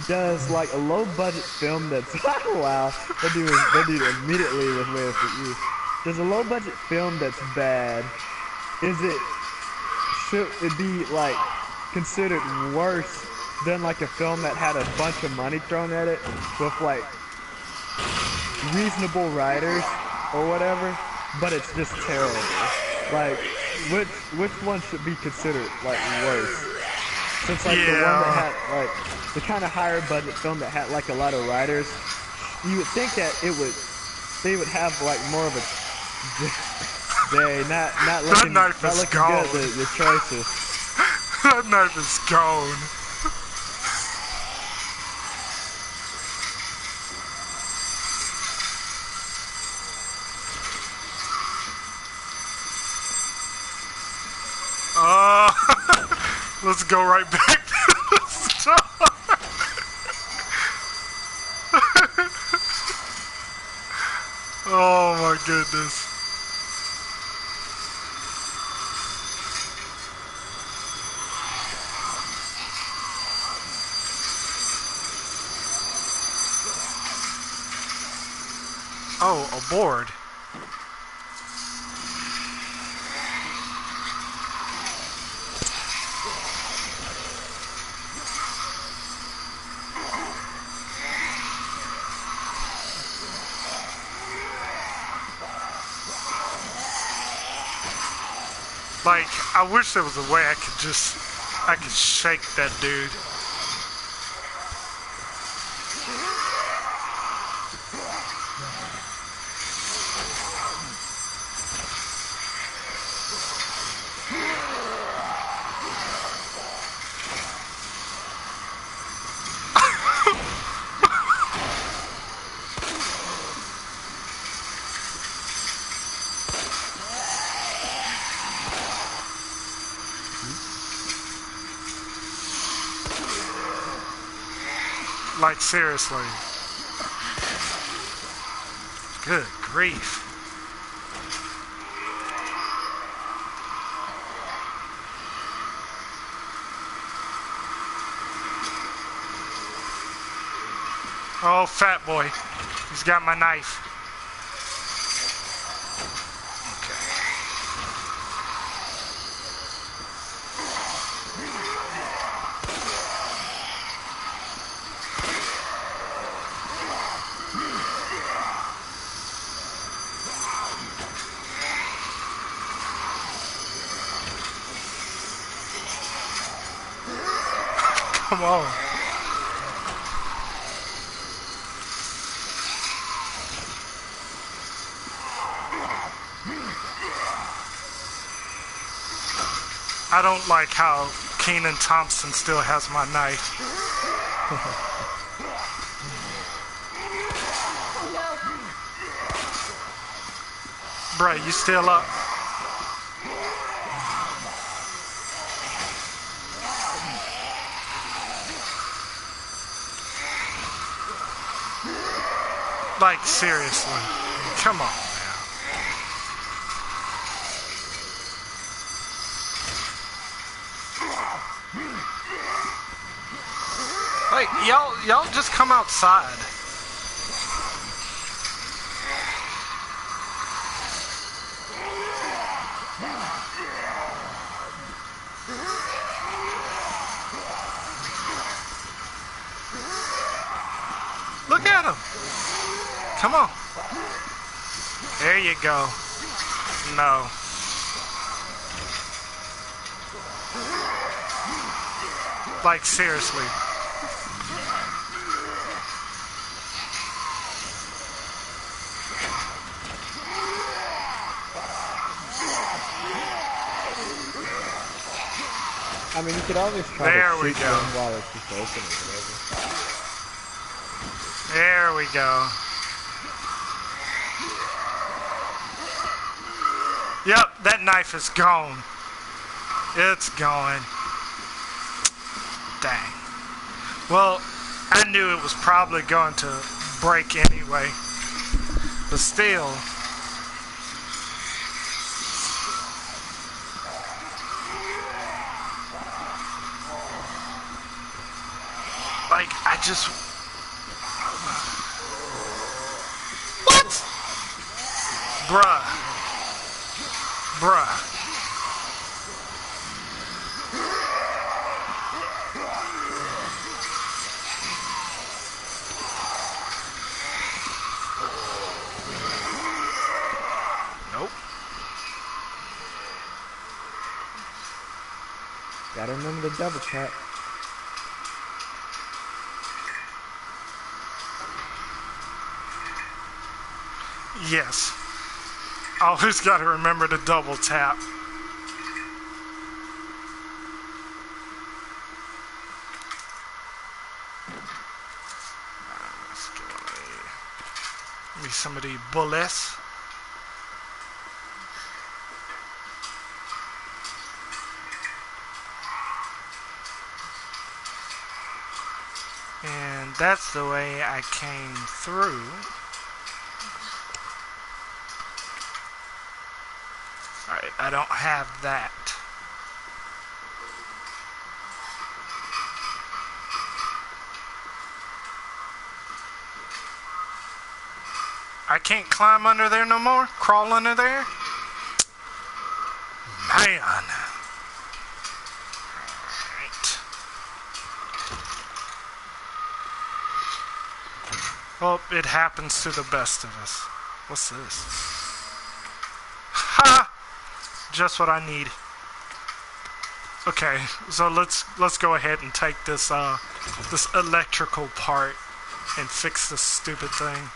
Speaker 2: does like a low budget film that's wow, that dude immediately was waiting for you. Does a low budget film that's bad, should it be like considered worse than like a film that had a bunch of money thrown at it with like reasonable writers or whatever, but it's just terrible? Like, which one should be considered like worse? Since like the one that had like the kind of higher budget film that had like a lot of writers, you would think that they would have like more of a day, not looking good, the choices.
Speaker 1: That knife is gone. Let's go right back to the start. Oh my goodness. Oh, aboard. Like, I wish there was a way I could shake that dude. Like, seriously. Good grief. Oh, fat boy. He's got my knife. Come on. I don't like how Kenan Thompson still has my knife. Bruh, you still up? Like, seriously. Come on now. Like, y'all just come outside. Look at him. Come on. There you go. No. Like, seriously.
Speaker 2: I mean, you could always try
Speaker 1: There
Speaker 2: to
Speaker 1: we
Speaker 2: shoot
Speaker 1: go.
Speaker 2: them while it's just open or whatever.
Speaker 1: There we go. Yep, that knife is gone. It's gone. Dang. Well, I knew it was probably going to break anyway. But still. Like, I just... What? Bruh. Bruh. Nope.
Speaker 2: Gotta remember the double tap.
Speaker 1: Yes. Always gotta remember to double tap. Let's give me some of these bullets. And that's the way I came through. Alright, I don't have that. I can't climb under there no more? Crawl under there? Man. Alright. Well, it happens to the best of us. What's this? Ha! Just what I need. Okay, so let's go ahead and take this this electrical part and fix this stupid thing.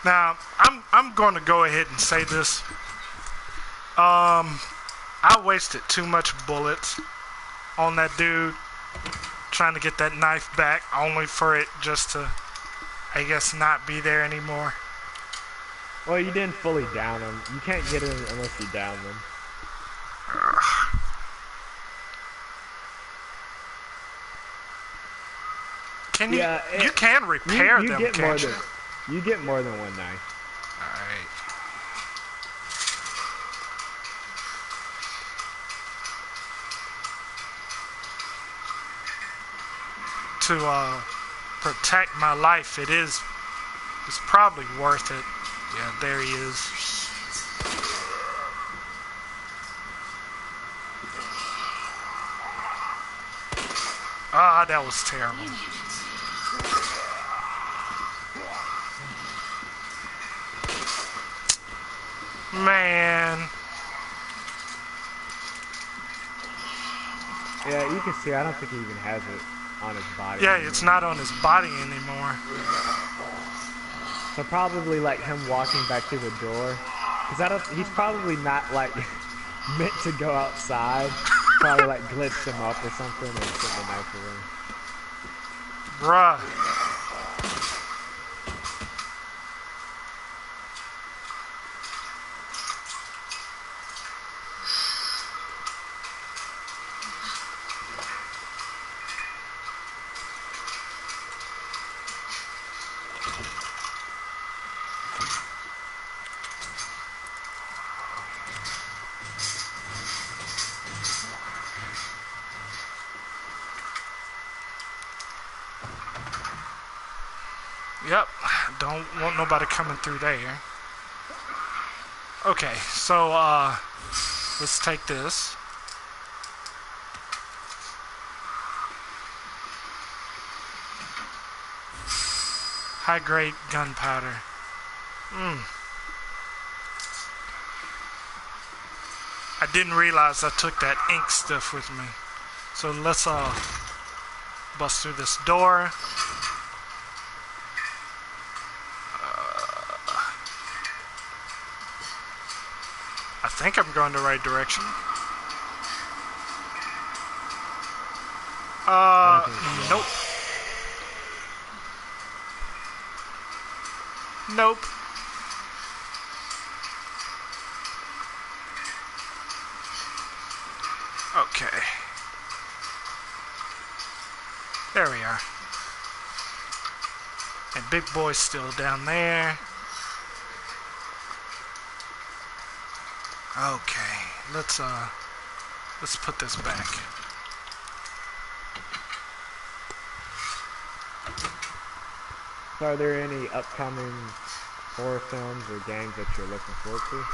Speaker 1: Now, I'm going to go ahead and say this. I wasted too much bullets on that dude trying to get that knife back, only for it just to, I guess, not be there anymore.
Speaker 2: Well, you didn't fully down them. You can't get them unless you down them.
Speaker 1: Can you? You can repair them, can't you?
Speaker 2: You get more than one knife.
Speaker 1: Alright. To protect my life, it's probably worth it. Yeah, there he is. Ah, that was terrible. Man.
Speaker 2: Yeah, you can see, I don't think he even has it on his body.
Speaker 1: Yeah,
Speaker 2: anymore.
Speaker 1: it's not on his body anymore.
Speaker 2: So probably like him walking back through the door. Because he's probably not like meant to go outside. Probably like glitched him up or something and put the knife away.
Speaker 1: Bruh. Yep, don't want nobody coming through there. Okay, so let's take this. High grade gunpowder. I didn't realize I took that ink stuff with me. So let's bust through this door. I think I'm going the right direction. Nope. Nope. Okay. There we are. And Big Boy's still down there. Okay, let's put this back.
Speaker 2: So are there any upcoming horror films or games that you're looking forward to?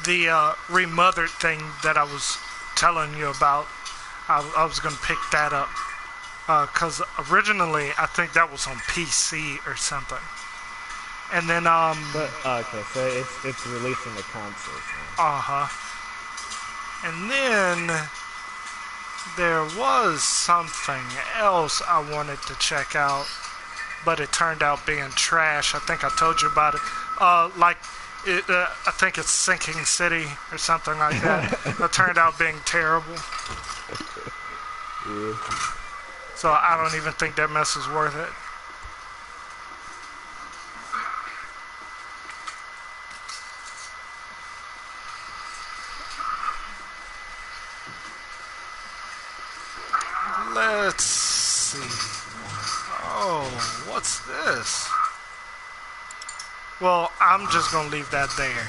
Speaker 1: The remothered thing that I was telling you about, I was gonna pick that up, cause originally I think that was on PC or something. And then
Speaker 2: okay, so it's releasing the consoles now.
Speaker 1: And then there was something else I wanted to check out, but it turned out being trash. I think I told you about it. I think it's Sinking City or something like that. It turned out being terrible.
Speaker 2: Yeah.
Speaker 1: So I don't even think that mess is worth it. Let's see. Oh, what's this? Well, I'm just gonna leave that there.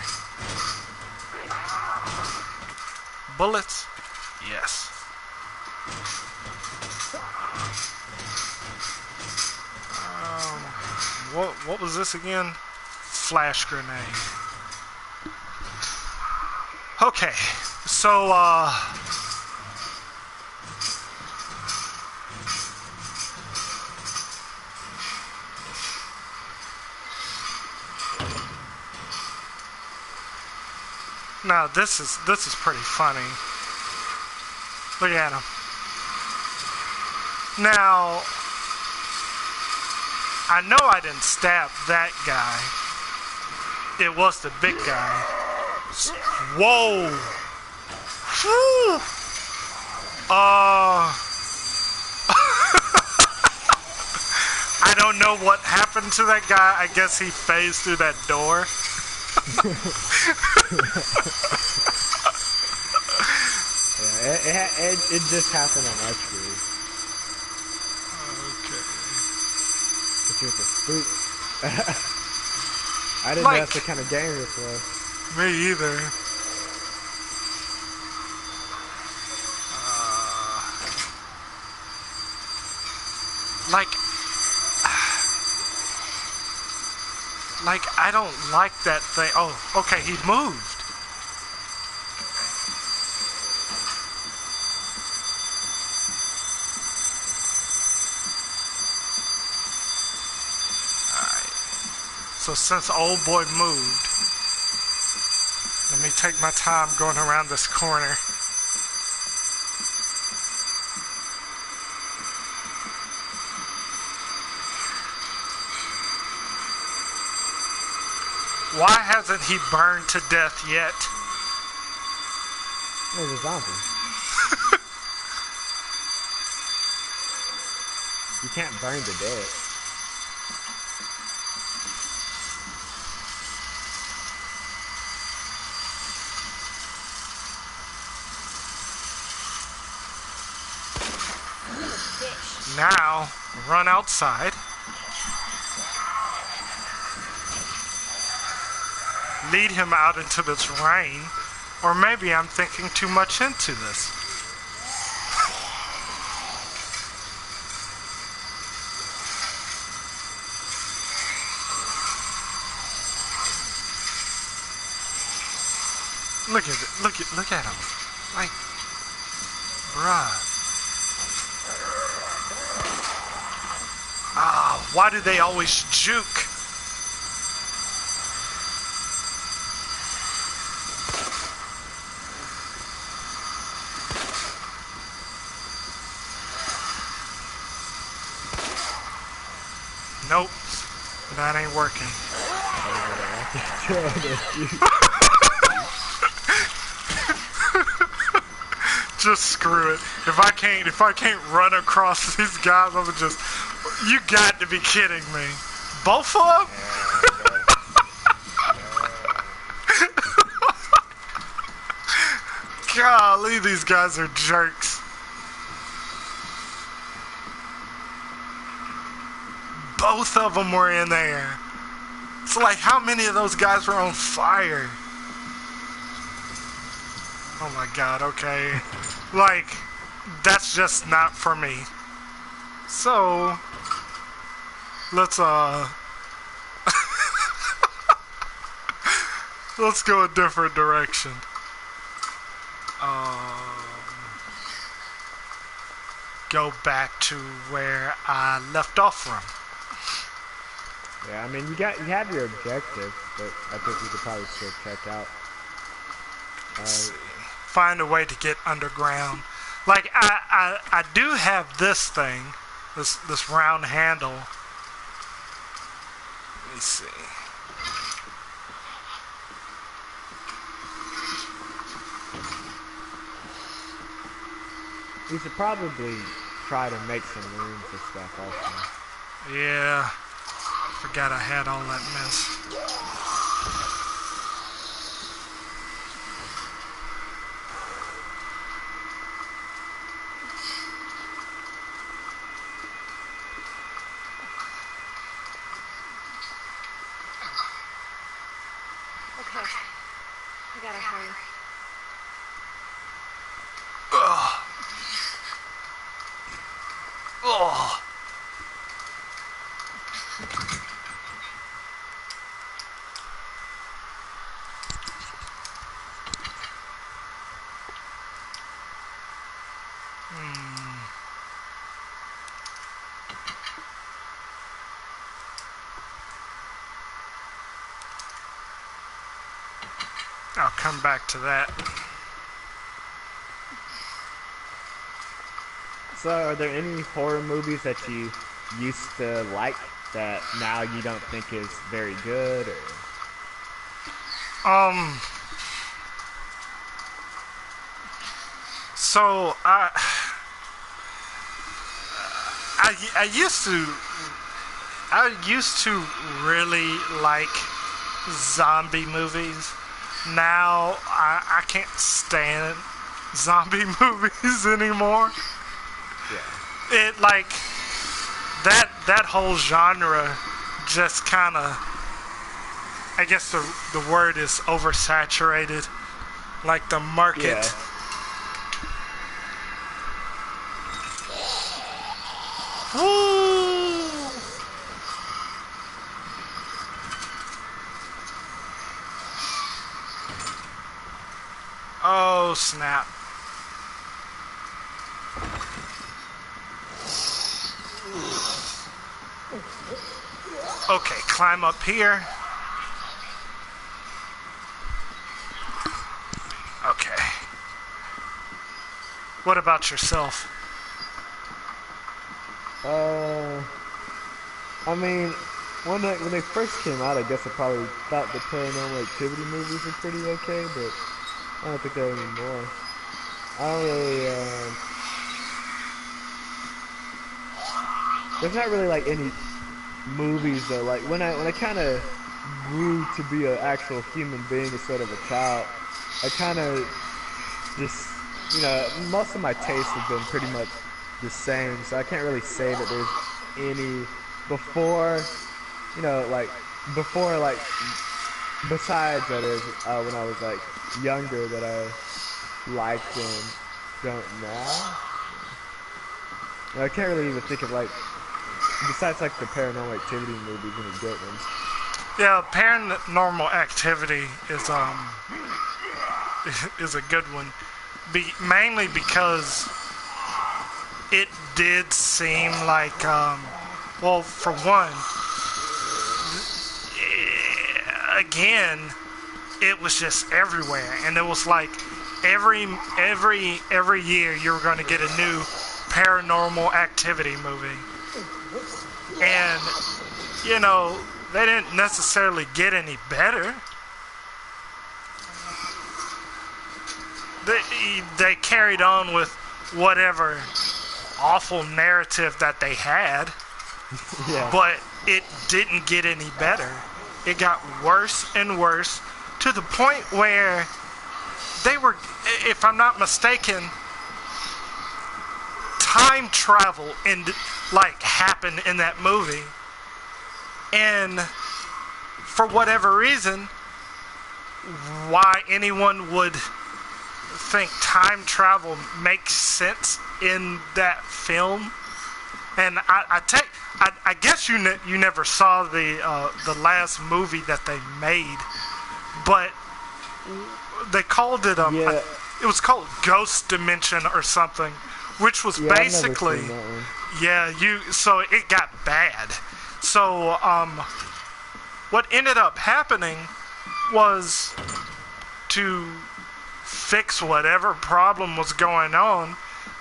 Speaker 1: Bullets? Yes. What was this again? Flash grenade. Okay, so now this is pretty funny. Look at him. Now, I know I didn't stab that guy. It was the big guy. Whoa. Whew. I don't know what happened to that guy. I guess he phased through that door.
Speaker 2: Yeah, it just happened on my screen.
Speaker 1: Okay.
Speaker 2: But you're the spook. I didn't know that's the kind of game this was.
Speaker 1: Me either. Like, I don't like that thing. Oh, okay, he moved. So since old boy moved, let me take my time going around this corner. Why hasn't he burned to death yet?
Speaker 2: There's a zombie. You can't burn to death.
Speaker 1: Now, run outside. Lead him out into this rain. Or maybe I'm thinking too much into this. Look at it. Look at him. Like, bruh. Ah, why do they always juke? Nope, that ain't working. Just screw it. If I can't run across these guys, I'm just. You got to be kidding me. Both of them? Golly, these guys are jerks. Both of them were in there. It's like, how many of those guys were on fire? Oh my god, okay. Like, that's just not for me. So, let's let's go a different direction. Go back to where I left off from.
Speaker 2: Yeah, I mean, you had your objective, but I think you could probably still check out.
Speaker 1: Find a way to get underground. Like, I do have this thing, this round handle. Let me see.
Speaker 2: You should probably try to make some room for stuff also.
Speaker 1: Yeah. Forgot I had all that mess.
Speaker 3: Okay. I gotta hurry.
Speaker 1: Ugh. Ugh. I'll come back to that.
Speaker 2: So, are there any horror movies that you used to like that now you don't think is very good? Or
Speaker 1: So I used to really like zombie movies. Now I can't stand zombie movies anymore.
Speaker 2: yeah,
Speaker 1: It like that whole genre just kind of, I guess the word is oversaturated. Like the market.
Speaker 2: yeah.
Speaker 1: Woo! Oh snap. Okay, climb up here. Okay. What about yourself?
Speaker 2: I mean, when they first came out, I guess I probably thought the Paranormal Activity movies were pretty okay, but I don't think they are anymore. I don't really, there's not really like any movies though. Like when I kind of grew to be an actual human being instead of a child, I kind of just, most of my tastes have been pretty much the same, so I can't really say that there's any before, like besides that is when I was like younger that I liked and don't now. I can't really even think of like besides like the Paranormal Activity movies, any good ones.
Speaker 1: Yeah, Paranormal Activity is a good one. Mainly because it did seem like, well, for one, again, it was just everywhere, and it was like every year you were going to get a new Paranormal Activity movie, and they didn't necessarily get any better. They carried on with whatever awful narrative that they had,
Speaker 2: Yeah.
Speaker 1: but it didn't get any better. It got worse and worse to the point where they were, if I'm not mistaken, time travel happened in that movie, and for whatever reason, why anyone would think time travel makes sense in that film. And I guess you never saw the last movie that they made, but they called it
Speaker 2: Yeah.
Speaker 1: it was called Ghost Dimension or something, which was
Speaker 2: Yeah,
Speaker 1: basically,
Speaker 2: I've never seen that one.
Speaker 1: yeah, so it got bad. So what ended up happening was, to fix whatever problem was going on,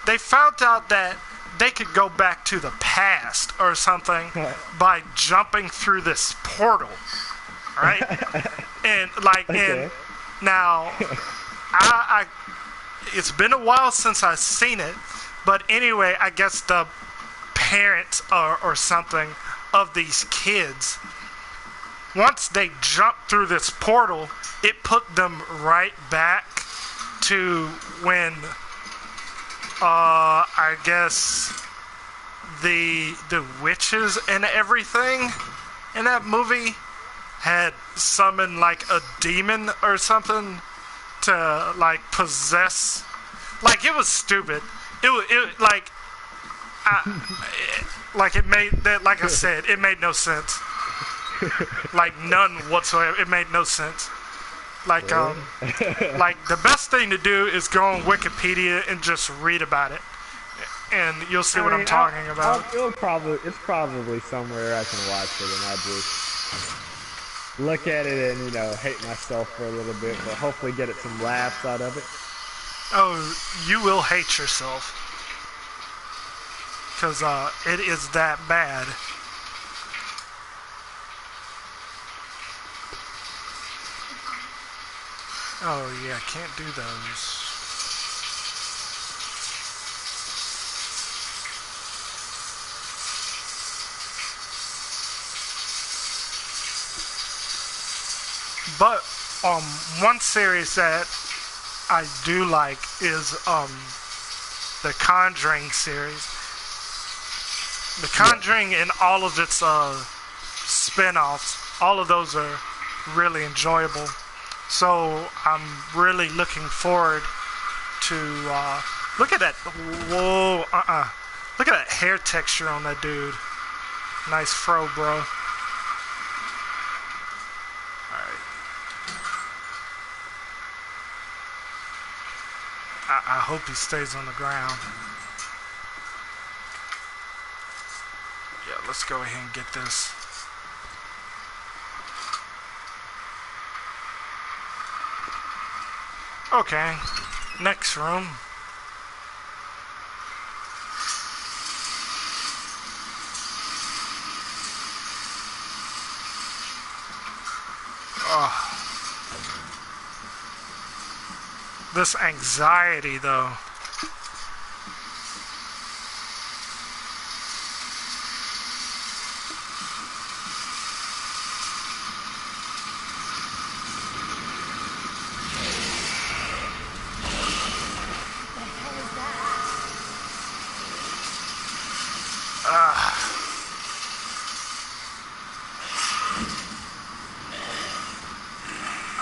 Speaker 1: they found out that they could go back to the past or something by jumping through this portal, right? And
Speaker 2: Okay.
Speaker 1: and now I it's been a while since I've seen it, But anyway, I guess the parents or something of these kids, once they jumped through this portal, it put them right back to when I guess the witches and everything in that movie had summoned like a demon or something to like possess. Like it was stupid. It like like it made that, like I said, it made no sense. Like none whatsoever. It made no sense. Like like the best thing to do is go on Wikipedia and just read about it, and you'll see what I'm talking about.
Speaker 2: It's probably somewhere I can watch it, and I just look at it and hate myself for a little bit, but hopefully get some laughs out of it.
Speaker 1: Oh, you will hate yourself, because it is that bad. Oh yeah, can't do those. But one series that I do like is the Conjuring series. The Conjuring and all of its spin-offs, all of those are really enjoyable. So I'm really looking forward to look at that. Whoa, look at that hair texture on that dude. Nice fro, bro. Alright. I hope he stays on the ground. Yeah, let's go ahead and get this. Okay, next room. Oh. This anxiety, though.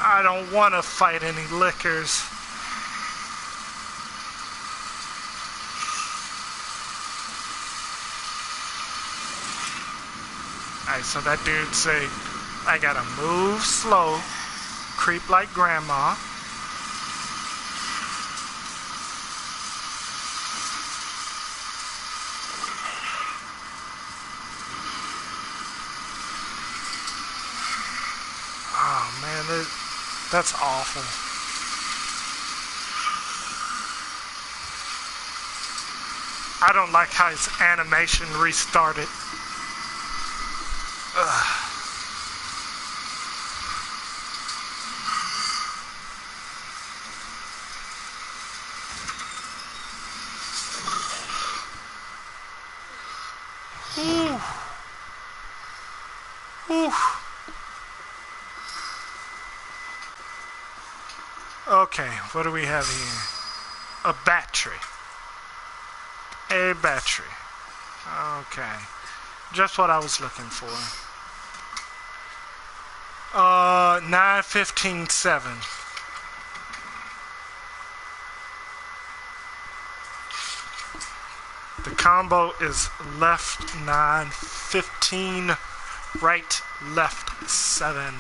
Speaker 1: I don't want to fight any lickers. Alright, so that dude say, I gotta move slow, creep like grandma. Oh man, that's awful. I don't like how his animation restarted. Ugh. Ooh. Ooh. Okay, what do we have here? A battery. A battery. Okay. Just what I was looking for. 9:15:7. The combo is left 9, 15, right, left 7.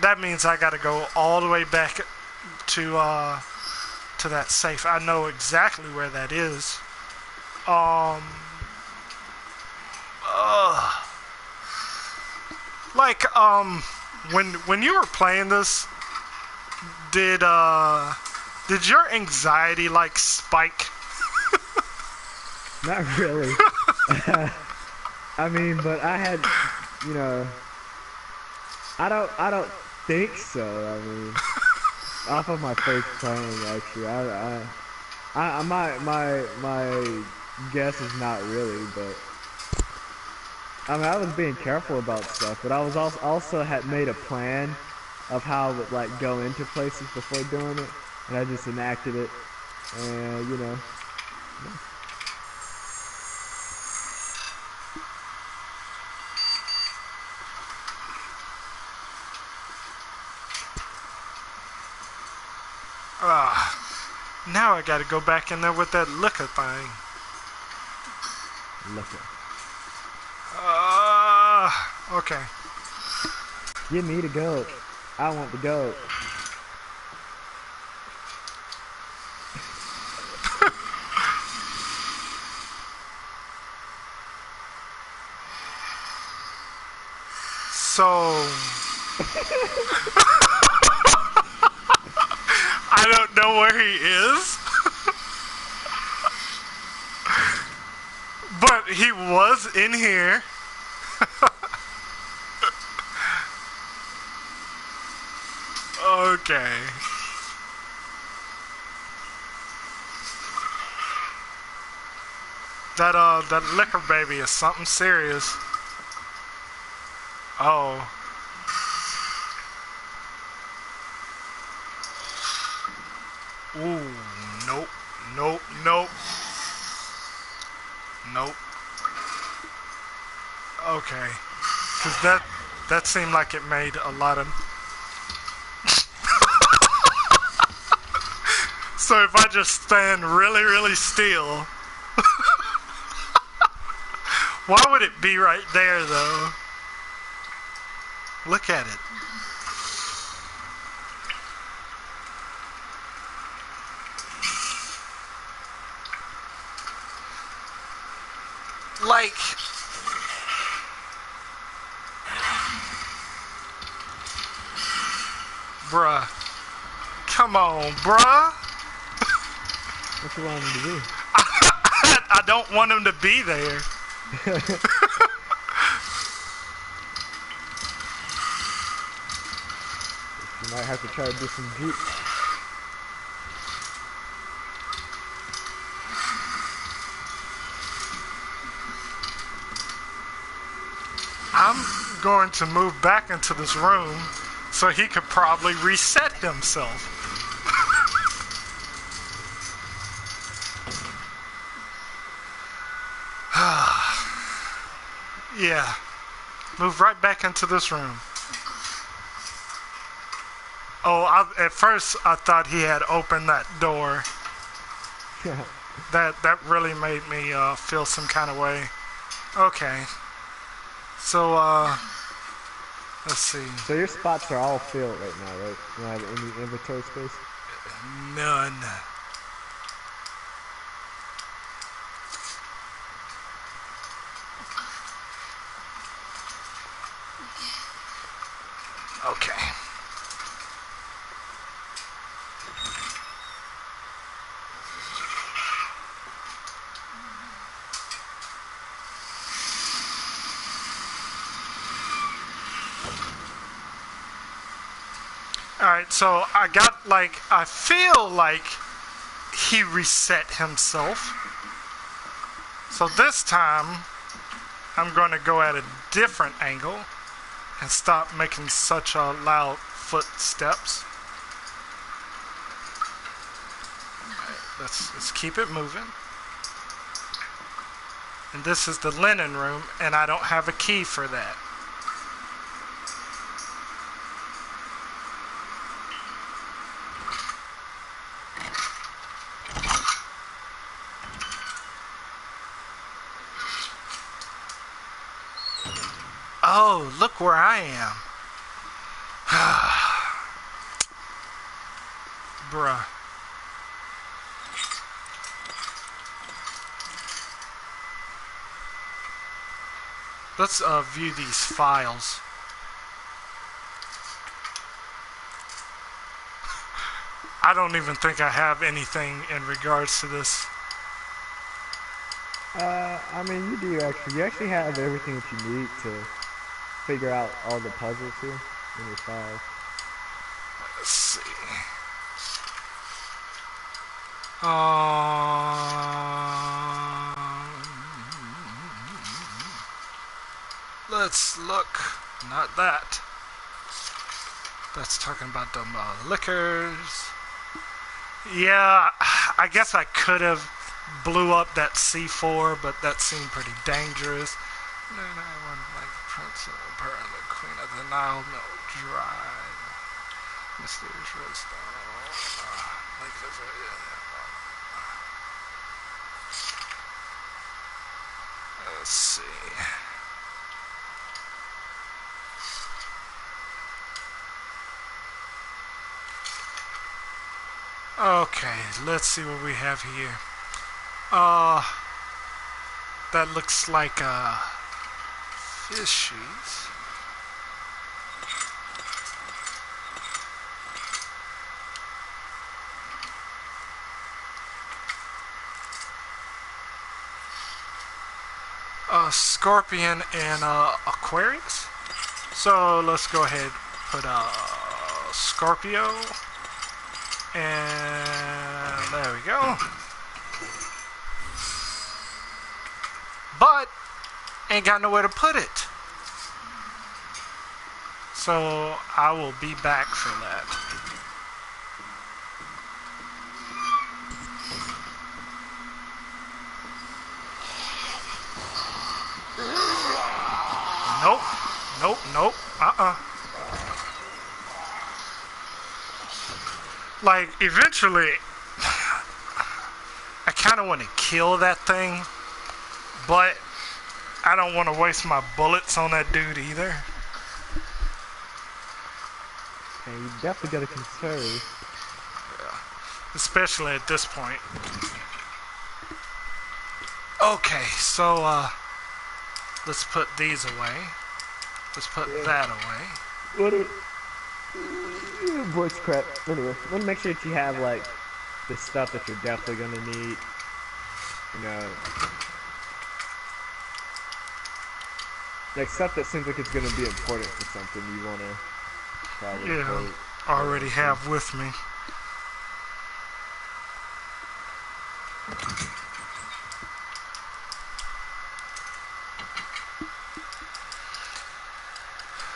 Speaker 1: That means I gotta go all the way back to that safe. I know exactly where that is. Like when you were playing this, did your anxiety like spike?
Speaker 2: Not really. I mean, but I had, I don't think so. I mean, Off of my first playing, actually, my guess is not really, but I mean, I was being careful about stuff, but I was also had made a plan of how I would like go into places before doing it, and I just enacted it, and you know.
Speaker 1: Now I gotta go back in there with that liquor thing.
Speaker 2: Liquor.
Speaker 1: Okay.
Speaker 2: Give me the goat. I want the goat.
Speaker 1: So I don't know where he is. But he was in here. Okay. That liquor baby is something serious. Oh. Ooh, nope, nope, nope. Nope. Okay. Cause that seemed like it made a lot of So if I just stand really, really still, why would it be right there though? Look at it. Like, bruh. Come on, bruh.
Speaker 2: What you want him to do?
Speaker 1: I don't want him to be there.
Speaker 2: You might have to try to do some juke.
Speaker 1: I'm going to move back into this room so he could probably reset himself. Yeah. Move right back into this room. Oh, at first I thought he had opened that door. That really made me feel some kind of way. Okay. So, let's see.
Speaker 2: So your spots are all filled right now, right? You don't have any inventory space?
Speaker 1: None. Okay. Alright, so I feel like he reset himself. So this time, I'm going to go at a different angle and stop making such loud footsteps. Alright, let's keep it moving. And this is the linen room, and I don't have a key for that. Oh, look where I am. Bruh. Let's view these files. I don't even think I have anything in regards to this.
Speaker 2: I mean, you do actually. You actually have everything that you need to figure out all the puzzles here in your files.
Speaker 1: Let's see. Let's look. Not that. That's talking about the liquors. Yeah, I guess I could have blew up that C4, but that seemed pretty dangerous. No, I want like Prince of Pearl, the Queen of the Nile, no drive. Mysterious Redstone. Like this, let's see. Okay, let's see what we have here. That looks like fishies. Scorpion and Aquarius. So let's go ahead and put Scorpio. And there we go. But ain't got nowhere to put it. So I will be back for that. Nope. Nope. Like, eventually, I kind of want to kill that thing, but I don't want to waste my bullets on that dude either.
Speaker 2: And you definitely gotta conserve.
Speaker 1: Yeah. Especially at this point. Okay, so, let's put these away. Let's put that away.
Speaker 2: Voice crap. Anyway, want to make sure that you have like the stuff that you're definitely gonna need. You know, like stuff that seems like it's gonna be important for something you wanna probably.
Speaker 1: Yeah, already have with me.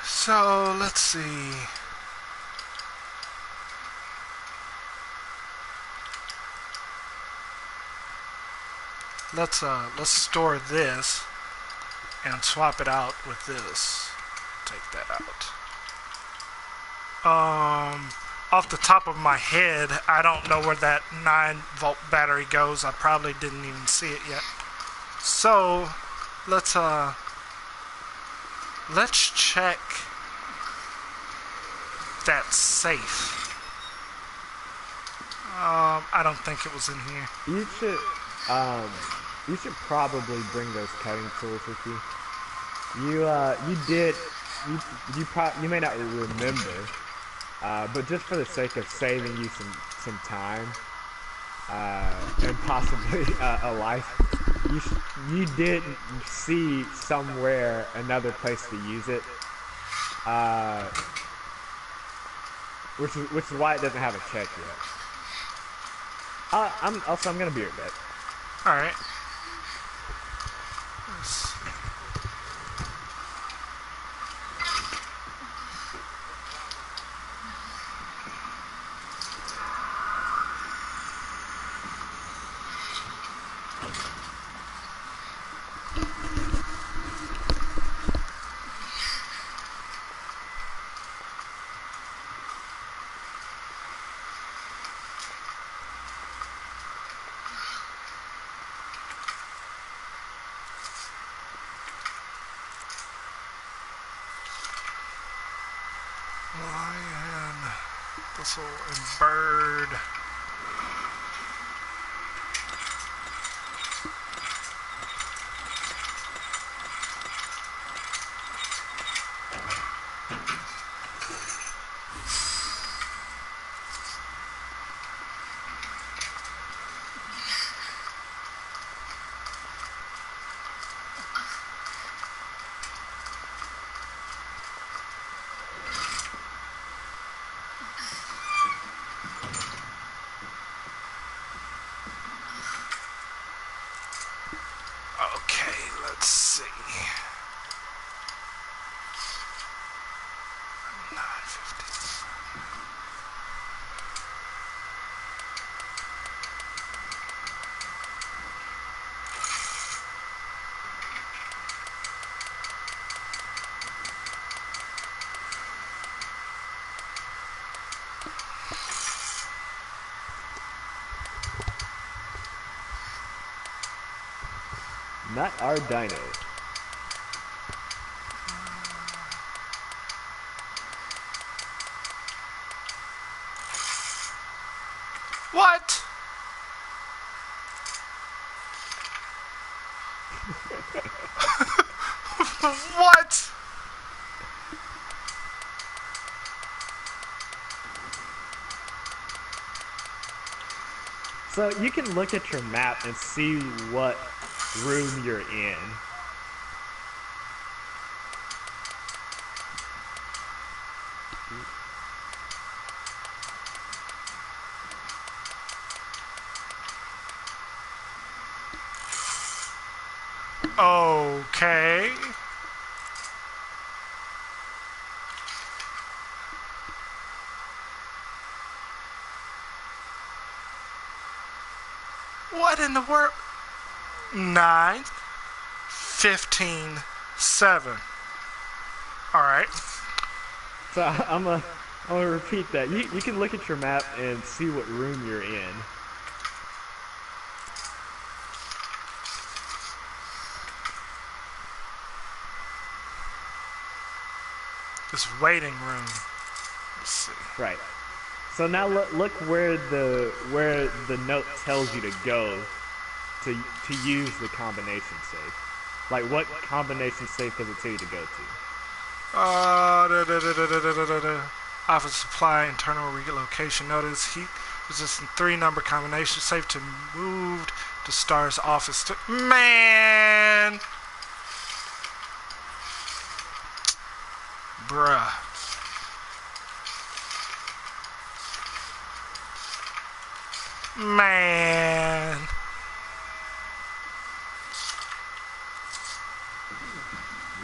Speaker 1: So let's see. Let's store this and swap it out with this. Take that out. Off the top of my head, I don't know where that 9-volt battery goes. I probably didn't even see it yet. So let's check that safe. I don't think it was in here.
Speaker 2: You should probably bring those cutting tools with you. You may not remember, but just for the sake of saving you some time, and possibly a life, you did see somewhere another place to use it, which is why it doesn't have a check yet. I'm gonna be right back.
Speaker 1: All right. Lion, thistle, and bird.
Speaker 2: Not our dino.
Speaker 1: What? What?
Speaker 2: So you can look at your map and see what room you're in.
Speaker 1: Okay. What in the world? 9, 15, 7. All right.
Speaker 2: So I'm gonna repeat that. You can look at your map and see what room you're in.
Speaker 1: This waiting room. Let's see.
Speaker 2: Right. So now look where the note tells you to go to use the combination safe. Like what combination safe does it tell you to go to?
Speaker 1: Office supply internal relocation notice. Heat resistant 3-number combination safe to move to Star's office. Man, bruh. Man.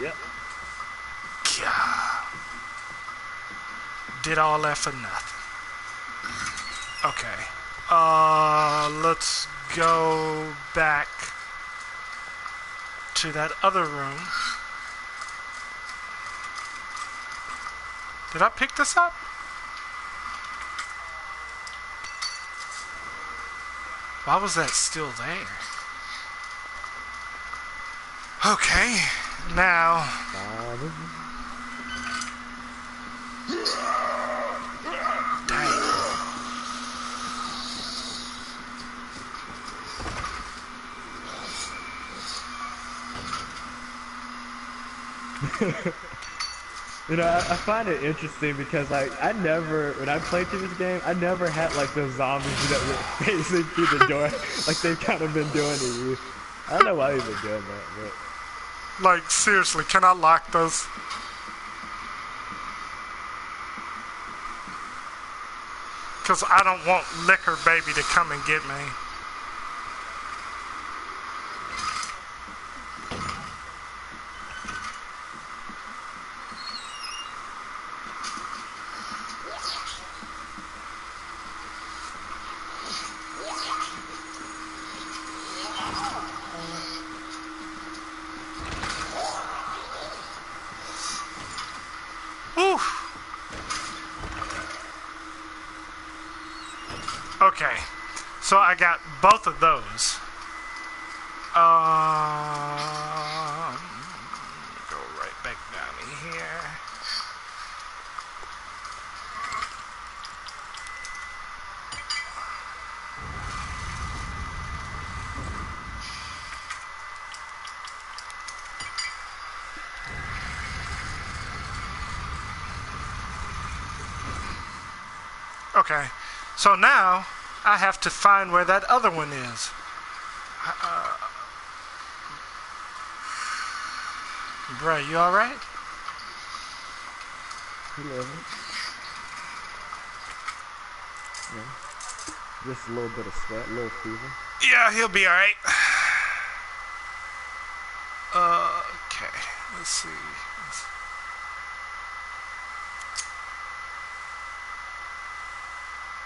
Speaker 2: Yep.
Speaker 1: God. Did all that for nothing. Okay. Let's go back to that other room. Did I pick this up? Why was that still there? Okay, now. Dang.
Speaker 2: You know, I find it interesting because I never, when I played through this game, I never had like those zombies that were facing through the door like they've kind of been doing to you. I don't know why they've been doing that, but...
Speaker 1: Like, seriously, can I lock those? Because I don't want Liquor Baby to come and get me. Okay, so I got both of those. Go right back down here. Okay, so now I have to find where that other one is. Bruh, you alright?
Speaker 2: Yeah. Just a little bit of sweat, a little fever.
Speaker 1: Yeah, he'll be alright. Okay, let's see.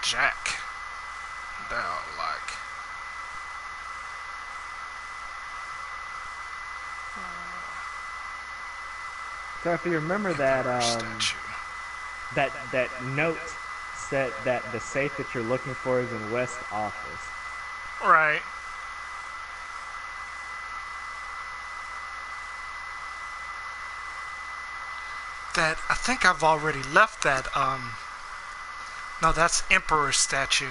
Speaker 1: Jack. Down like.
Speaker 2: So if you remember that that note said that the safe that you're looking for is in West Office.
Speaker 1: Right. that? I think I've already left that. No, that's Emperor statue.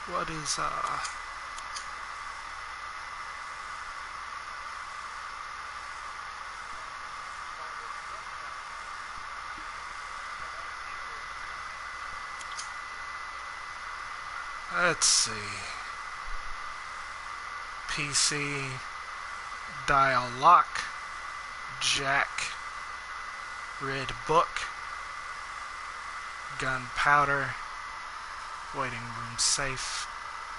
Speaker 1: What is let's see. PC dial lock. Jack. Red book. Gunpowder. Waiting room safe.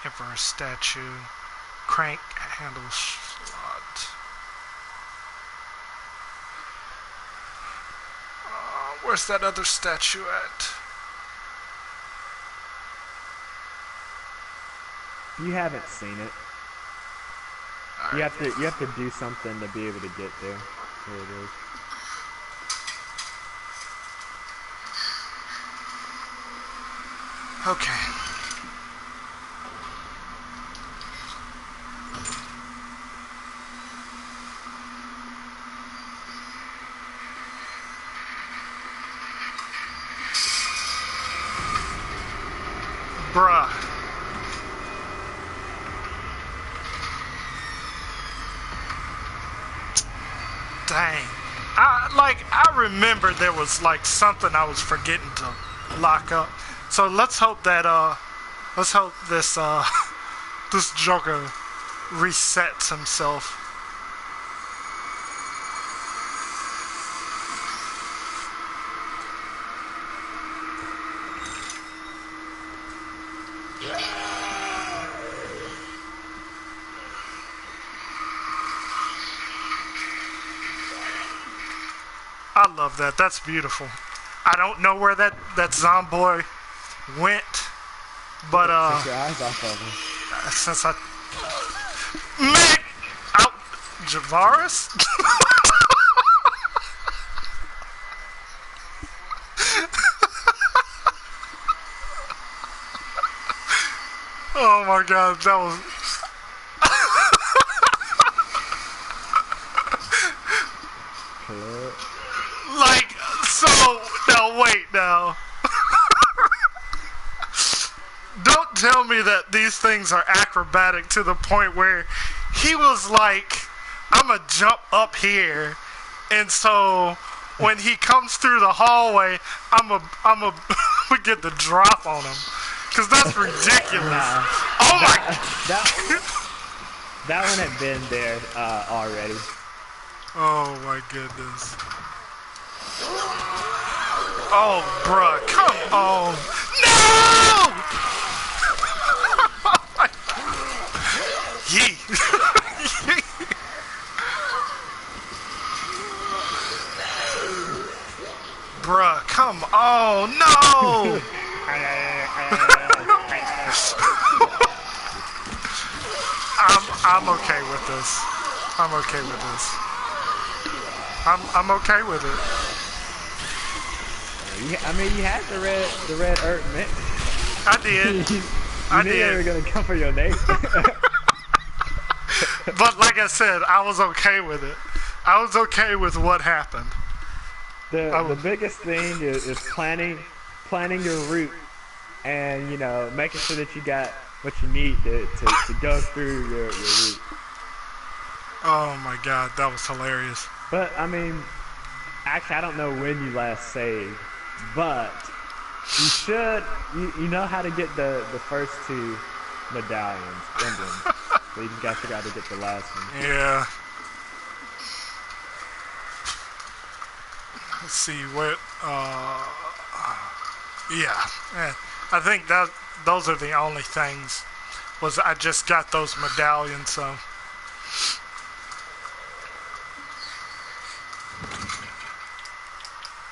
Speaker 1: Emperor statue. Crank handle slot. Where's that other statue at?
Speaker 2: You haven't seen it. You have to do something to be able to get there. There it is.
Speaker 1: Okay. Bruh. Dang. I remember there was like something I was forgetting to lock up. So let's hope that this this Joker resets himself. I love that. That's beautiful. I don't know where that Zomboy went, but
Speaker 2: Take your eyes off of him.
Speaker 1: since I man out Javaris. Oh my God, that was. Like, so, now wait now. Don't tell me that these things are acrobatic to the point where he was like, I'm gonna jump up here, and so when he comes through the hallway, I'm a get the drop on him, cause that's ridiculous.
Speaker 2: Nah,
Speaker 1: oh my!
Speaker 2: That one had been there already.
Speaker 1: Oh my goodness. Oh, bruh, come on. No! Yee. Bruh, come on. No! I'm okay with this. I'm okay with this. I'm okay with it.
Speaker 2: I mean, you had the red Earth mix.
Speaker 1: I did.
Speaker 2: I knew they were gonna come for your name.
Speaker 1: But like I said, I was okay with it. I was okay with what happened.
Speaker 2: The biggest thing is planning your route, and making sure that you got what you need to go through your route.
Speaker 1: Oh my God, that was hilarious.
Speaker 2: But I mean, actually, I don't know when you last saved, but you should. You know how to get the first two medallions, emblems. So you just got to get the last one.
Speaker 1: Yeah. Let's see what. Yeah. I think that those are the only things. Was I just got those medallions, so.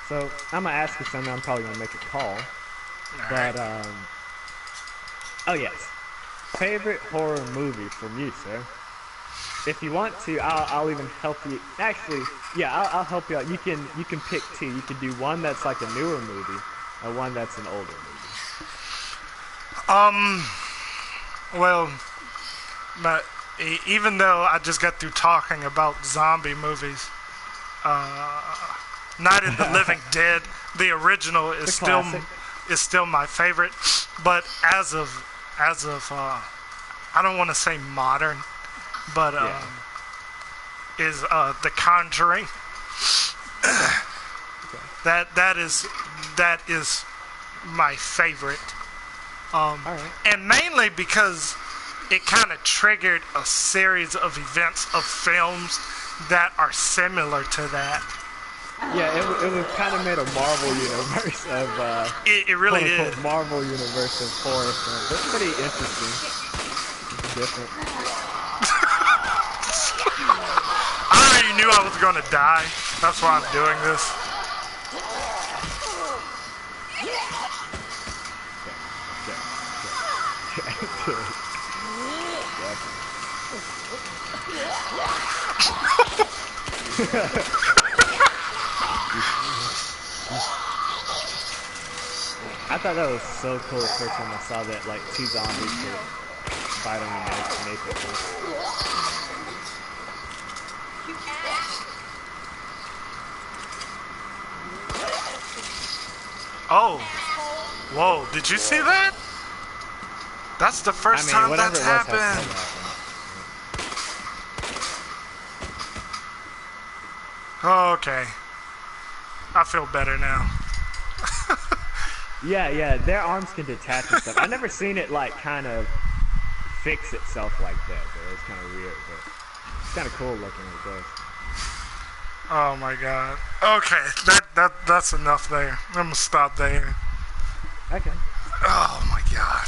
Speaker 2: So I'm gonna ask you something. I'm probably gonna make a call, but oh yes, favorite horror movie from you, sir. If you want to, I'll even help you. Actually, yeah, I'll help you out. You can pick two. You can do one that's like a newer movie, and one that's an older movie.
Speaker 1: Well, but even though I just got through talking about zombie movies, Night of the Living Dead, the original is still
Speaker 2: classic.
Speaker 1: my favorite. But as of I don't want to say modern, but is The Conjuring. That is my favorite. And mainly because it kind of triggered a series of events of films that are similar to that.
Speaker 2: Yeah, it was kind of made a Marvel universe of
Speaker 1: It really did.
Speaker 2: Marvel universe of horror films. It's pretty interesting. It's different.
Speaker 1: I already knew I was gonna die. That's why I'm doing this.
Speaker 2: I thought that was so cool the first time I saw that, like, 2 zombies could bite on your nose and make it work.
Speaker 1: Oh. Whoa, did you see that? That's the first time that's happened. Okay. I feel better now.
Speaker 2: Yeah, their arms can detach and stuff. I've never seen it, like, kind of fix itself like that, though. It's kind of weird, but it's kind of cool looking when it does.
Speaker 1: Oh my god. Okay, that's enough there. I'm gonna stop there.
Speaker 2: Okay.
Speaker 1: Oh my god.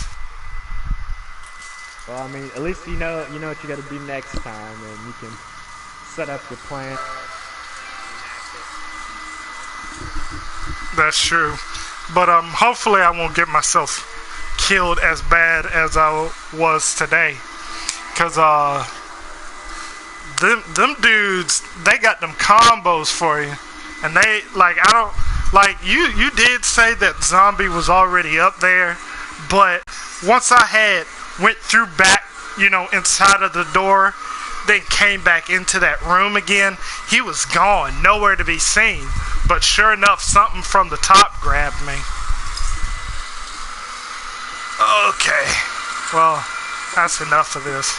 Speaker 2: Well, I mean, at least you know what you got to do next time, and you can set up your plan.
Speaker 1: That's true. But hopefully I won't get myself killed as bad as I was today. Cause them dudes, they got them combos for you. And they you did say that zombie was already up there, but once I had went through back, inside of the door, then came back into that room again, he was gone, nowhere to be seen. But sure enough, something from the top grabbed me. Okay, well, that's enough of this.